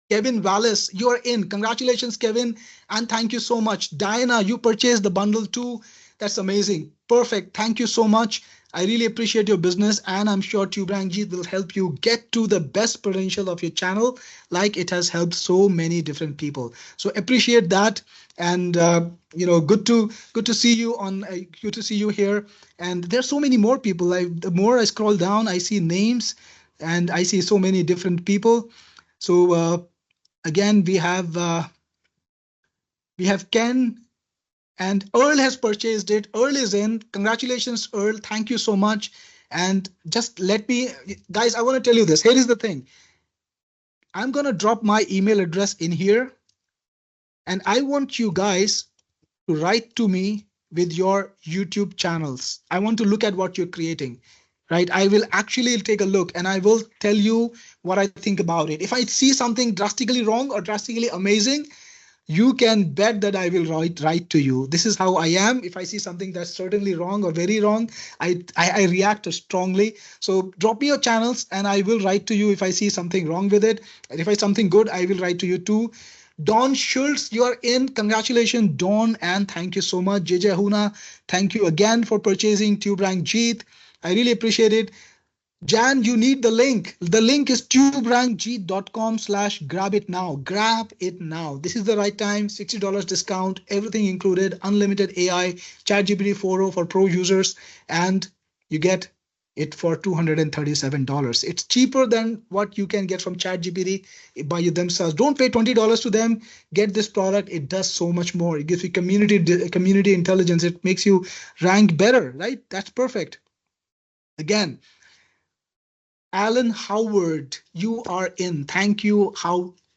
Speaker 2: Kevin Wallace, you are in. Congratulations, Kevin, and thank you so much. Diana, you purchased the bundle too. That's amazing. Perfect. Thank you so much. I really appreciate your business, and I'm sure Tube Rank Jeet will help you get to the best potential of your channel, like it has helped so many different people. So appreciate that, and good to see you on. Good to see you here. And there's so many more people. The more I scroll down, I see names, and I see so many different people. So again, we have Ken, and Earl has purchased it. Earl is in. Congratulations, Earl. Thank you so much. And just let me, guys, I want to tell you this. Here is the thing. I'm going to drop my email address in here, and I want you guys to write to me with your YouTube channels. I want to look at what you're creating, right? I will actually take a look and I will tell you what I think about it. If I see something drastically wrong or drastically amazing, you can bet that I will write to you. This is how I am. If I see something that's certainly wrong or very wrong, I react strongly. So drop me your channels and I will write to you if I see something wrong with it. And if I see something good, I will write to you too. Don Schultz, you are in. Congratulations, Don, and thank you so much. JJ Huna, thank you again for purchasing Tube Rank Jeet. I really appreciate it. Jan, you need the link. The link is tuberankjeet.com/grab it now. Grab it now. This is the right time. $60 discount, everything included, unlimited AI, ChatGPT 4.0 for pro users, and you get it for $237. It's cheaper than what you can get from ChatGPT by themselves. Don't pay $20 to them. Get this product. It does so much more. It gives you community intelligence. It makes you rank better, right? That's perfect. Again, Alan Howard, you are in. Thank you,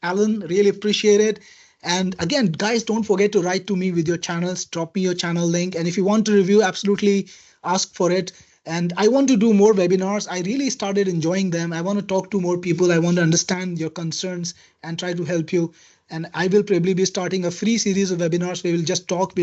Speaker 2: Alan. Really appreciate it. And again, guys, don't forget to write to me with your channels. Drop me your channel link. And if you want to review, absolutely ask for it. And I want to do more webinars. I really started enjoying them. I want to talk to more people. I want to understand your concerns and try to help you. And I will probably be starting a free series of webinars where we'll just talk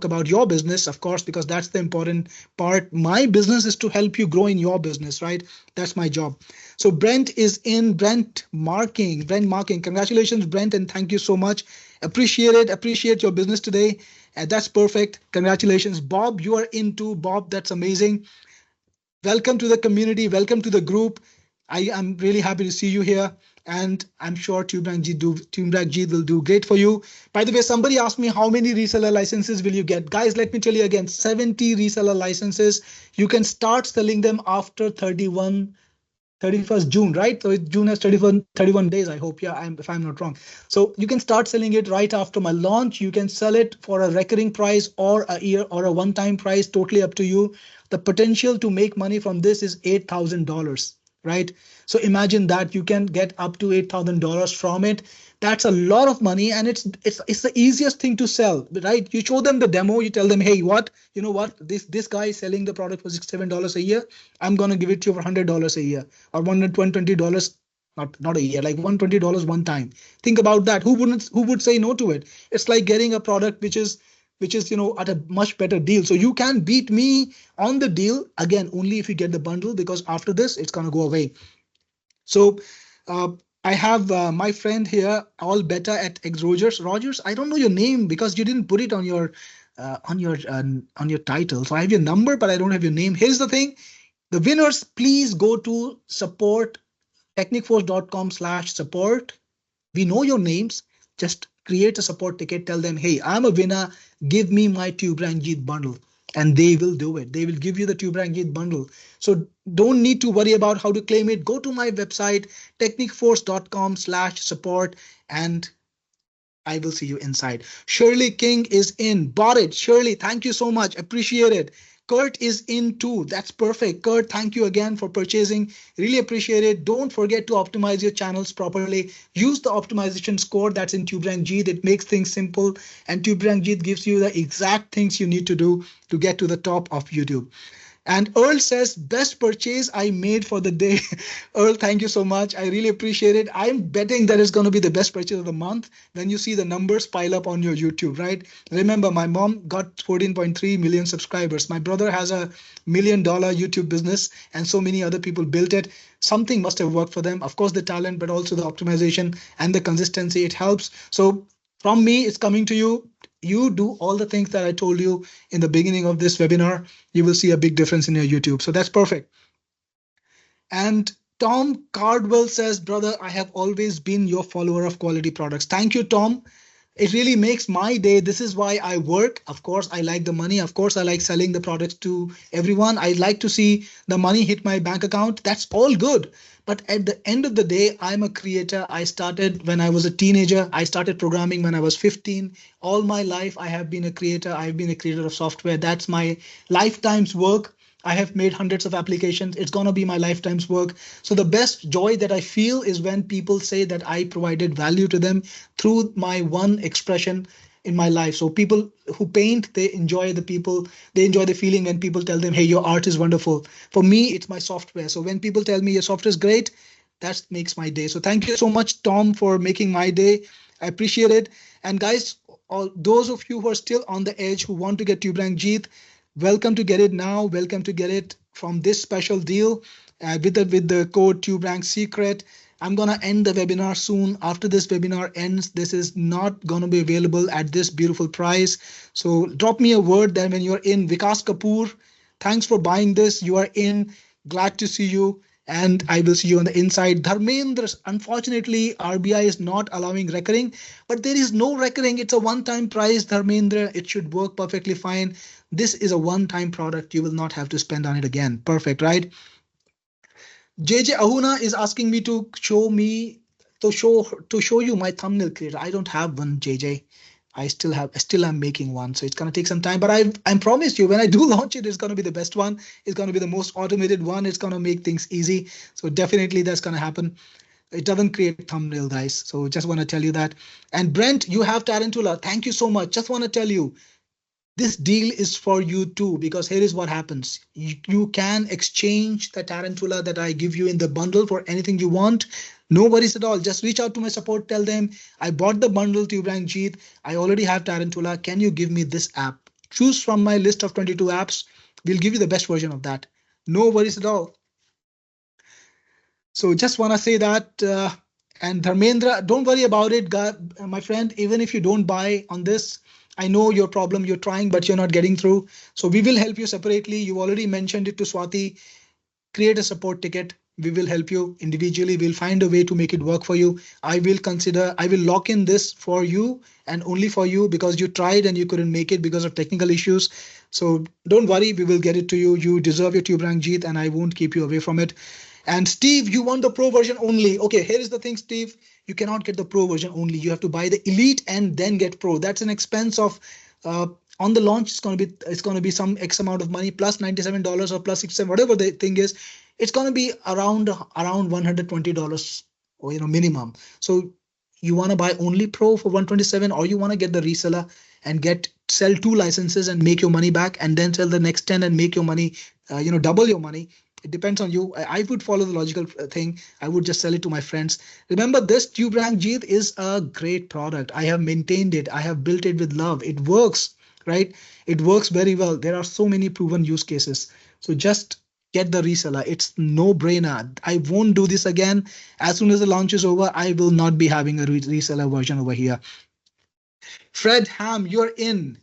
Speaker 2: about your business, of course, because that's the important part. My business is to help you grow in your business, right? That's my job. So Brent is in. Brent Marking. Congratulations, Brent, and thank you so much. Appreciate it. Appreciate your business today. And that's perfect. Congratulations. Bob, you are in too. Bob, that's amazing. Welcome to the community. Welcome to the group. I am really happy to see you here. And I'm sure Tube Rank Jeet will do great for you. By the way, somebody asked me how many reseller licenses will you get? Guys, let me tell you again, 70 reseller licenses. You can start selling them after 31st June, right? So June has 31 days, I hope. Yeah, if I'm not wrong. So you can start selling it right after my launch. You can sell it for a recurring price or a year or a one-time price, totally up to you. The potential to make money from this is $8,000, right? So imagine that you can get up to $8,000 from it. That's a lot of money, and it's the easiest thing to sell, right? You show them the demo, you tell them, hey, you know what, this guy is selling the product for $67 a year. I'm gonna give it to you for $100 a year, or $120, not a year, like $120 one time. Think about that. Who would say no to it? It's like getting a product which is at a much better deal. So you can beat me on the deal, again, only if you get the bundle, because after this it's gonna go away. So I have my friend here, all better at X Rogers. Rogers, I don't know your name because you didn't put it on your title. So I have your number, but I don't have your name. Here's the thing: the winners, please go to support technicforce.com/support. We know your names. Just create a support ticket. Tell them, hey, I'm a winner. Give me my Tube Rank Jeet bundle. And they will do it. They will give you the Tube Rank Jeet bundle. So don't need to worry about how to claim it. Go to my website, technicforce.com/support, and I will see you inside. Shirley King is in. Bought it. Shirley, thank you so much. Appreciate it. Kurt is in too. That's perfect. Kurt, thank you again for purchasing. Really appreciate it. Don't forget to optimize your channels properly. Use the optimization score that's in Tube Rank Jeet. It makes things simple, and Tube Rank Jeet gives you the exact things you need to do to get to the top of YouTube. And Earl says, best purchase I made for the day. Earl, thank you so much. I really appreciate it. I'm betting that it's going to be the best purchase of the month when you see the numbers pile up on your YouTube, right? Remember, my mom got 14.3 million subscribers. My brother has a $1 million YouTube business, and so many other people built it. Something must have worked for them. Of course, the talent, but also the optimization and the consistency. It helps. So from me, it's coming to you. you do all the things that I told you in the beginning of this webinar, you will see a big difference in your YouTube. So that's perfect. And Tom Cardwell says, brother, I have always been your follower of quality products. Thank you, Tom. It really makes my day. This is why I work. Of course, I like the money. Of course, I like selling the products to everyone. I like to see the money hit my bank account. That's all good. But at the end of the day, I'm a creator. I started when I was a teenager. I started programming when I was 15. All my life, I have been a creator. I've been a creator of software. That's my lifetime's work. I have made hundreds of applications. It's going to be my lifetime's work. So the best joy that I feel is when people say that I provided value to them through my one expression in my life. So people who paint, they enjoy they enjoy the feeling when people tell them, hey, your art is wonderful. For me, it's my software. So when people tell me your software is great, that makes my day. So thank you so much, Tom, for making my day. I appreciate it. And guys, all those of you who are still on the edge, who want to get Tube Rank Jeet, welcome to get it now. Welcome to get it from this special deal with the code Tube Rank Secret. I'm gonna end the webinar soon. After this webinar ends, this is not gonna be available at this beautiful price. So drop me a word then when you're in. Vikas Kapoor, thanks for buying this. You are in. Glad to see you. And I will see you on the inside. Dharmendra, unfortunately, RBI is not allowing recurring, but there is no recurring. It's a one-time price, Dharmendra. It should work perfectly fine. This is a one-time product. You will not have to spend on it again. Perfect, right? JJ Ahuna is asking me to show you my thumbnail creator. I don't have one, JJ. I still am making one, so it's gonna take some time. But I promised you when I do launch it, it's gonna be the best one. It's gonna be the most automated one. It's gonna make things easy. So definitely that's gonna happen. It doesn't create thumbnail, guys. So just want to tell you that. And Brent, you have Tarantula. Thank you so much. Just want to tell you, this deal is for you too, because here is what happens. You can exchange the Tarantula that I give you in the bundle for anything you want. No worries at all. Just reach out to my support. Tell them, I bought the bundle Tube Rank Jeet. I already have Tarantula. Can you give me this app? Choose from my list of 22 apps. We'll give you the best version of that. No worries at all. So just want to say that. And Dharmendra, don't worry about it, my friend. Even if you don't buy on this, I know your problem. You're trying, but you're not getting through. So we will help you separately. You already mentioned it to Swati. Create a support ticket. We will help you individually. We'll find a way to make it work for you. I will lock in this for you and only for you because you tried and you couldn't make it because of technical issues. So don't worry, we will get it to you. You deserve your Tube Rank Jeet and I won't keep you away from it. And Steve, you want the pro version only. Okay, here is the thing, Steve. You cannot get the pro version only. You have to buy the elite and then get pro. That's an expense of on the launch. It's gonna be some X amount of money plus $97 or plus 67, whatever the thing is. It's gonna be around $120 or minimum. So you want to buy only pro for 127, or you want to get the reseller and sell 2 licenses and make your money back, and then sell the next 10 and make your money, double your money. It depends on you. I would follow the logical thing. I would just sell it to my friends. Remember, this Tube Rank Jeet is a great product. I have maintained it. I have built it with love. It works, right? It works very well. There are so many proven use cases. So just get the reseller. It's no brainer. I won't do this again. As soon as the launch is over, I will not be having a reseller version over here. Fred Ham, you're in.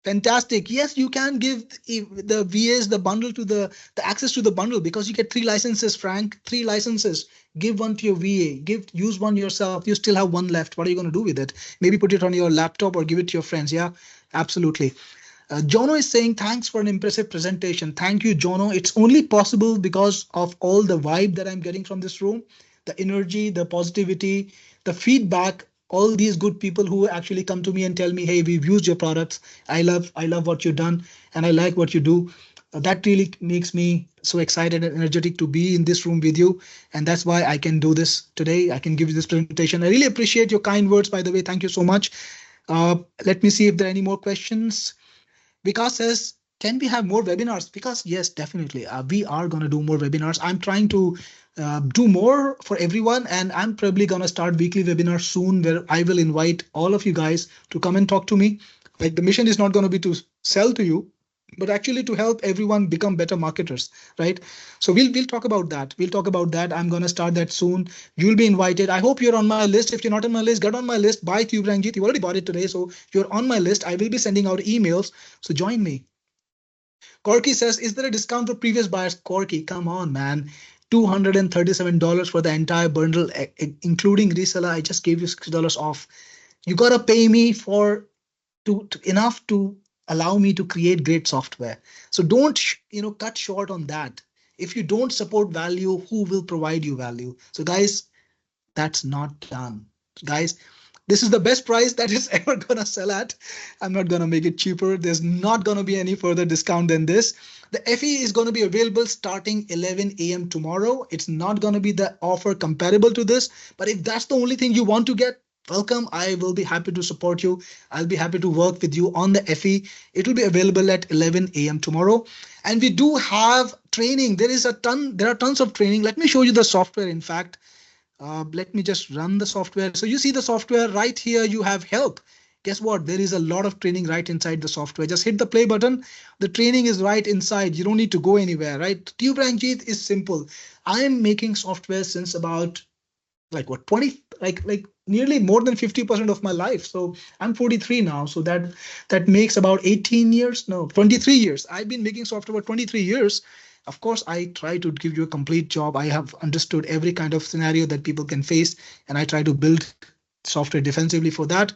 Speaker 2: Fantastic. Yes, you can give the VAs the bundle to the access to the bundle because you get 3 licenses, Frank. 3 licenses. Give one to your VA. Use one yourself. You still have one left. What are you going to do with it? Maybe put it on your laptop or give it to your friends. Yeah, absolutely. Jono is saying, thanks for an impressive presentation. Thank you, Jono. It's only possible because of all the vibe that I'm getting from this room, the energy, the positivity, the feedback, all these good people who actually come to me and tell me, hey, we've used your products. I love what you've done and I like what you do. That really makes me so excited and energetic to be in this room with you. And that's why I can do this today. I can give you this presentation. I really appreciate your kind words, by the way. Thank you so much. Let me see if there are any more questions. Vikas says, can we have more webinars? Because yes, definitely. We are going to do more webinars. I'm trying to do more for everyone. And I'm probably going to start weekly webinars soon where I will invite all of you guys to come and talk to me. Like the mission is not going to be to sell to you. but actually to help everyone become better marketers, right? So we'll talk about that. We'll talk about that. I'm gonna start that soon. You'll be invited. I hope you're on my list. If you're not on my list, get on my list. Buy Tube Rank Jeet. You already bought it today, so you're on my list. I will be sending out emails. So join me. Corky says, is there a discount for previous buyers? Corky, come on, man. $237 for the entire bundle, including reseller. I just gave you $60 off. You gotta pay me for to enough to allow me to create great software. So don't cut short on that. If you don't support value, who will provide you value? So guys, that's not done. Guys, this is the best price that is ever gonna sell at. I'm not gonna make it cheaper. There's not gonna be any further discount than this. The FE is gonna be available starting 11 a.m. tomorrow. It's not gonna be the offer comparable to this, but if that's the only thing you want to get, welcome. I will be happy to support you. I'll be happy to work with you on the FE. It will be available at 11 a.m. tomorrow. And we do have training. There are tons of training. Let me show you the software. In fact, let me just run the software. So you see the software right here. You have help. Guess what? There is a lot of training right inside the software. Just hit the play button. The training is right inside. You don't need to go anywhere, right? Tube Rank Jeet is simple. I am making software since about like what 20 like nearly more than 50% of my life. So I'm 43 now, so that makes about 18 years, no, 23 years. I've been making software for 23 years. Of course, I try to give you a complete job. I have understood every kind of scenario that people can face, and I try to build software defensively for that.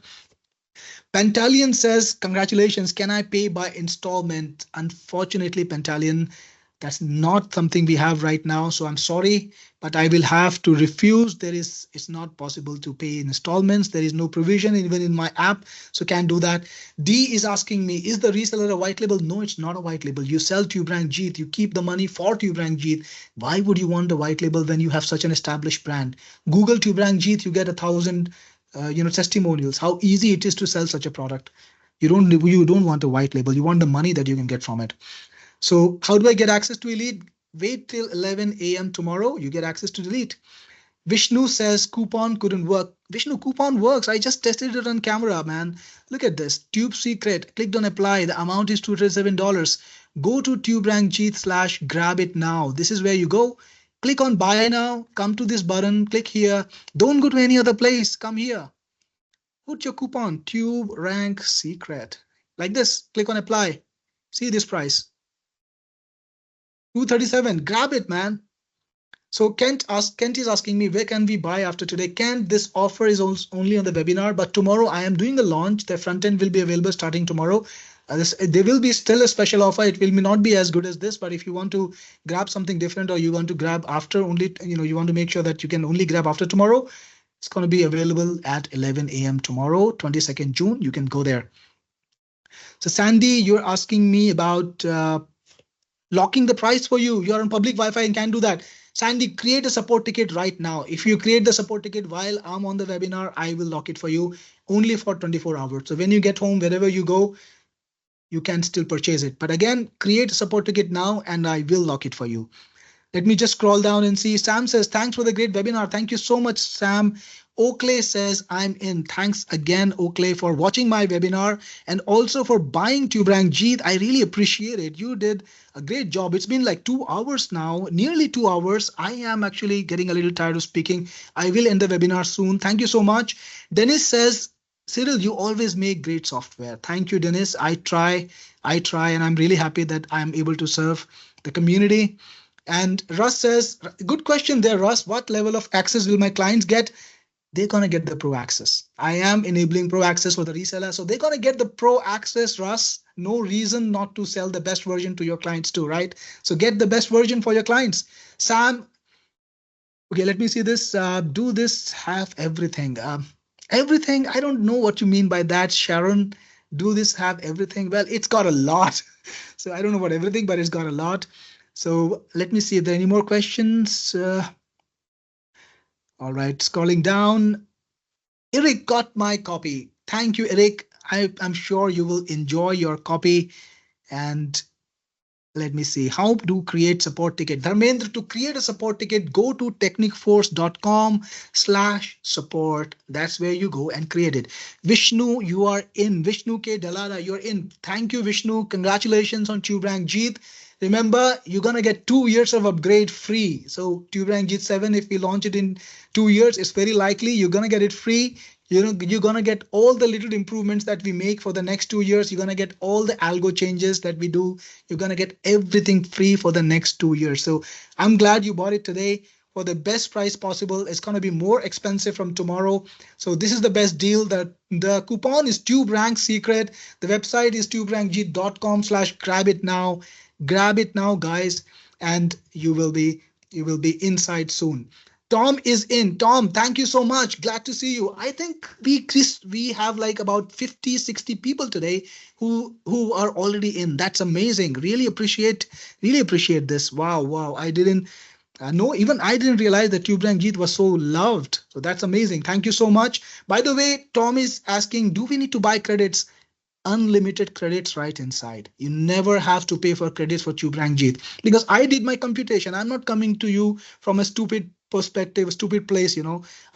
Speaker 2: Pantalion says, congratulations, can I pay by installment? Unfortunately, Pantalion, that's not something we have right now. So I'm sorry, but I will have to refuse. It's not possible to pay in installments. There is no provision even in my app. So can't do that. D is asking me, is the reseller a white label? No, it's not a white label. You sell Tube Rank Jeet. You keep the money for Tube Rank Jeet. Why would you want a white label when you have such an established brand? Google Tube Rank Jeet, you get 1,000 testimonials, how easy it is to sell such a product. You don't want a white label. You want the money that you can get from it. So how do I get access to Elite? Wait till 11 a.m. tomorrow. You get access to Elite. Vishnu says coupon couldn't work. Vishnu, coupon works. I just tested it on camera, man. Look at this. Tube secret. Clicked on apply. The amount is $207. Go to tuberank/grab it now. This is where you go. Click on buy now. Come to this button. Click here. Don't go to any other place. Come here. Put your coupon, Tube Rank Secret. Like this. Click on apply. See this price. 237. Grab it, man. So Kent is asking me, where can we buy after today? Kent, this offer is only on the webinar, but tomorrow I am doing the launch. The front end will be available starting tomorrow. There will be still a special offer. It will not be as good as this, but if you want to grab something different, or you want to grab after only, you want to make sure that you can only grab after tomorrow, it's going to be available at 11 a.m. tomorrow, 22nd June. You can go there. So Sandy, you're asking me about locking the price for you. You're on public Wi-Fi and can't do that. Sandy, create a support ticket right now. If you create the support ticket while I'm on the webinar, I will lock it for you only for 24 hours. So when you get home, wherever you go, you can still purchase it. But again, create a support ticket now and I will lock it for you. Let me just scroll down and see. Sam says, thanks for the great webinar. Thank you so much, Sam. Oakley says, I'm in. Thanks again, Oakley, for watching my webinar and also for buying Tube Rank Jeet. I really appreciate it. You did a great job. It's been like 2 hours now, nearly 2 hours. I am actually getting a little tired of speaking. I will end the webinar soon. Thank you so much. Dennis says, Cyril, you always make great software. Thank you, Dennis. I try, and I'm really happy that I'm able to serve the community. And Russ says, good question there, Russ. What level of access will my clients get? They're going to get the pro access. I am enabling pro access for the reseller. So they're going to get the pro access, Russ. No reason not to sell the best version to your clients too, right? So get the best version for your clients. Sam, okay, let me see this. Do this have everything? Everything, I don't know what you mean by that, Sharon. Do this have everything? Well, it's got a lot. So I don't know what everything, but it's got a lot. So let me see if there are any more questions. All right, scrolling down. Eric got my copy. Thank you, Eric. I'm sure you will enjoy your copy. And Let me see. How to create support ticket? Dharmendra, to create a support ticket, go to technicforce.com/support. That's where you go and create it. Vishnu, you are in. Vishnu K. Dalada, you're in. Thank you, Vishnu. Congratulations on Tube Rank Jeet. Remember, you're gonna get 2 years of upgrade free. So Tube Rank Jeet 7, if we launch it in 2 years, it's very likely you're gonna get it free. You're gonna get all the little improvements that we make for the next 2 years. You're gonna get all the algo changes that we do. You're gonna get everything free for the next 2 years. So I'm glad you bought it today for the best price possible. It's gonna be more expensive from tomorrow. So this is the best deal. The coupon is Tube Rank Secret. The website is tuberankjeet.com/grab it now. Grab it now, guys, and you will be inside soon. Tom is in. Tom, thank you so much. Glad to see you. I think we have like about 50, 60 people today who are already in. That's amazing. Really appreciate this. Wow, wow. I didn't know, even I didn't realize that Tube Rank Jeet was so loved. So that's amazing. Thank you so much. By the way, Tom is asking, do we need to buy credits? Unlimited credits right inside. You never have to pay for credits for Tube Rank Jeet because I did my computation. I'm not coming to you from a stupid perspective, a stupid place.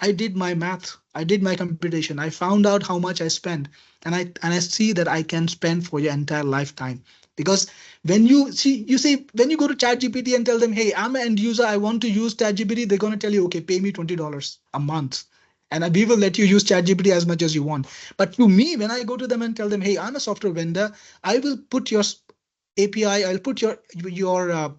Speaker 2: I did my math. I did my computation. I found out how much I spend, and I see that I can spend for your entire lifetime. Because when you go to ChatGPT and tell them, hey, I'm an end user, I want to use ChatGPT, they're going to tell you, okay, pay me $20 a month. And we will let you use ChatGPT as much as you want. But to me, when I go to them and tell them, hey, I'm a software vendor, I will put your API, I'll put your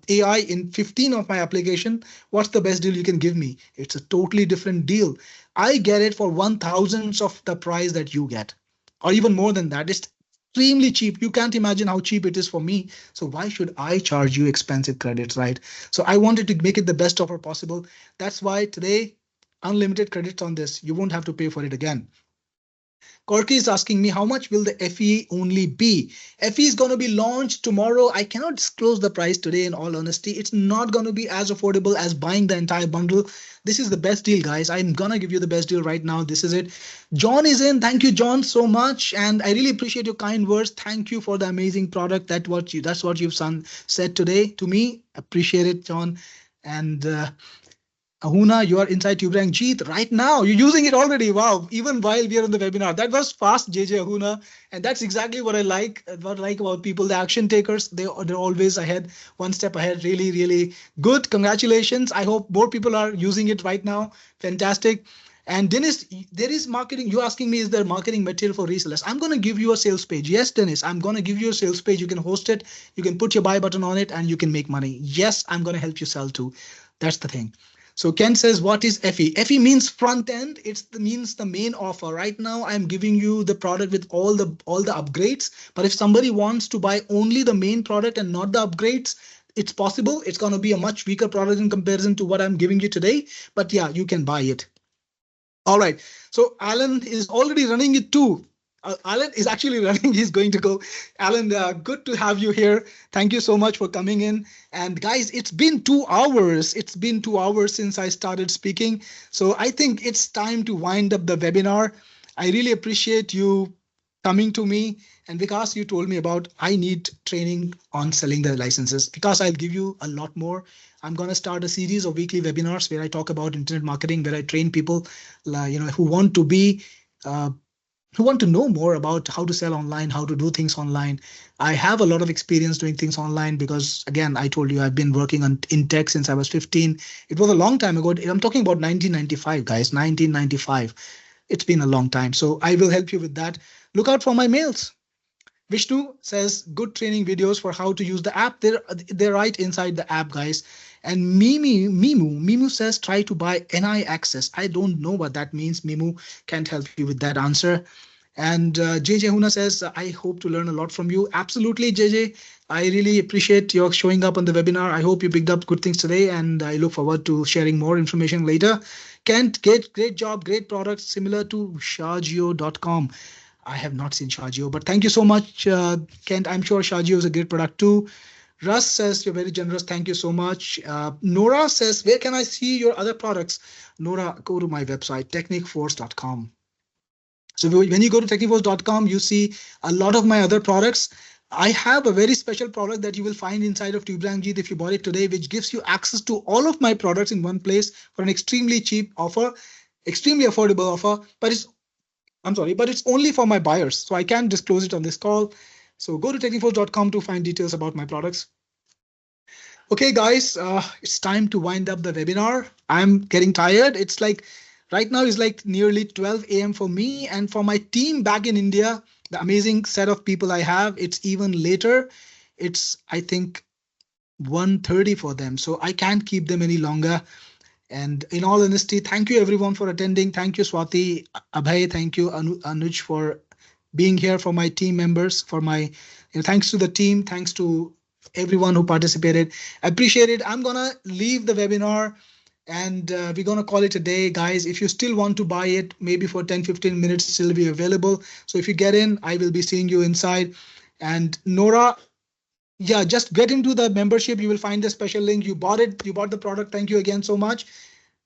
Speaker 2: AI in 15 of my application. What's the best deal you can give me? It's a totally different deal. I get it for 1,000th of the price that you get, or even more than that. It's extremely cheap. You can't imagine how cheap it is for me. So why should I charge you expensive credits, right? So I wanted to make it the best offer possible. That's why today, unlimited credits on this. You won't have to pay for it again. Corky is asking me, how much will the FE only be? FE is going to be launched tomorrow. I cannot disclose the price today, in all honesty. It's not going to be as affordable as buying the entire bundle. This is the best deal, guys. I'm going to give you the best deal right now. This is it. John is in. Thank you, John, so much. And I really appreciate your kind words. Thank you for the amazing product. That's what you've said today to me. Appreciate it, John. And Ahuna, you are inside Tube Rank Jeet right now. You're using it already. Wow. Even while we are on the webinar. That was fast, JJ Ahuna. And that's exactly what I like. What I like about people, the action takers. They're always ahead, one step ahead. Really, really good. Congratulations. I hope more people are using it right now. Fantastic. And Dennis, there is marketing. You're asking me, is there marketing material for resellers? I'm going to give you a sales page. Yes, Dennis, I'm going to give you a sales page. You can host it. You can put your buy button on it and you can make money. Yes, I'm going to help you sell too. That's the thing. So Ken says, what is FE? FE means front end. Means the main offer. Right now, I'm giving you the product with all the upgrades. But if somebody wants to buy only the main product and not the upgrades, it's possible. It's going to be a much weaker product in comparison to what I'm giving you today. But yeah, you can buy it. All right. So Alan is already running it too. Alan is actually running. He's going to go. Alan, good to have you here. Thank you so much for coming in. And guys, it's been 2 hours. It's been 2 hours since I started speaking. So I think it's time to wind up the webinar. I really appreciate you coming to me. And because you told me about, I need training on selling the licenses, because I'll give you a lot more. I'm going to start a series of weekly webinars where I talk about internet marketing, where I train people, who want to be, who want to know more about how to sell online, how to do things online. I have a lot of experience doing things online because, again, I told you I've been working in tech since I was 15. It was a long time ago. I'm talking about 1995, guys, 1995. It's been a long time. So I will help you with that. Look out for my mails. Vishnu says, good training videos for how to use the app. They're right inside the app, guys. And Mimu says, try to buy NI access. I don't know what that means. Mimu can't help you with that answer. And JJ Huna says, I hope to learn a lot from you. Absolutely, JJ. I really appreciate your showing up on the webinar. I hope you picked up good things today, and I look forward to sharing more information later. Kent, great job, great product, similar to Shajio.com. I have not seen Shajio, but thank you so much, Kent. I'm sure Shajio is a great product too. Russ says, you're very generous. Thank you so much. Nora says, where can I see your other products? Nora, go to my website, technicforce.com. So when you go to technicforce.com, you see a lot of my other products. I have a very special product that you will find inside of Tube Rank Jeet if you bought it today, which gives you access to all of my products in one place for an extremely cheap offer, extremely affordable offer. But it's I'm sorry, but it's only for my buyers, so I can't disclose it on this call. So go to techniforce.com to find details about my products. Okay, guys, it's time to wind up the webinar. I'm getting tired. It's like right now is like nearly 12 a.m. for me, and for my team back in India, the amazing set of people I have, it's even later. It's I think 1:30 for them, so I can't keep them any longer. And in all honesty, thank you everyone for attending. Thank you, Swati, Abhay. Thank you, Anuj, for being here, for my team members, for my, thanks to the team. Thanks to everyone who participated. Appreciate it. I'm going to leave the webinar and we're going to call it a day, guys. If you still want to buy it, maybe for 10-15 minutes, still be available. So if you get in, I will be seeing you inside. And Nora, yeah, just get into the membership. You will find the special link. You bought it, you bought the product. Thank you again so much.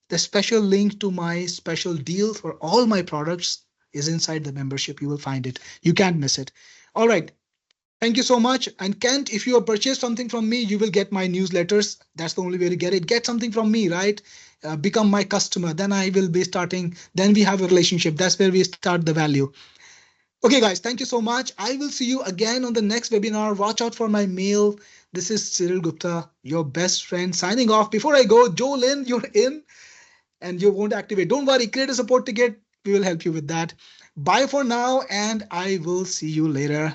Speaker 2: The special link to my special deal for all my products is inside the membership. You will find it. You can't miss it. All right. Thank you so much. And Kent, if you have purchased something from me, you will get my newsletters. That's the only way to get it. Get something from me, right? Become my customer. Then I will be starting. Then we have a relationship. That's where we start the value. Okay, guys, thank you so much. I will see you again on the next webinar. Watch out for my mail. This is Cyril Gupta, your best friend, signing off. Before I go, Joe Lynn, you're in and you won't activate. Don't worry, create a support ticket. We will help you with that. Bye for now, and I will see you later.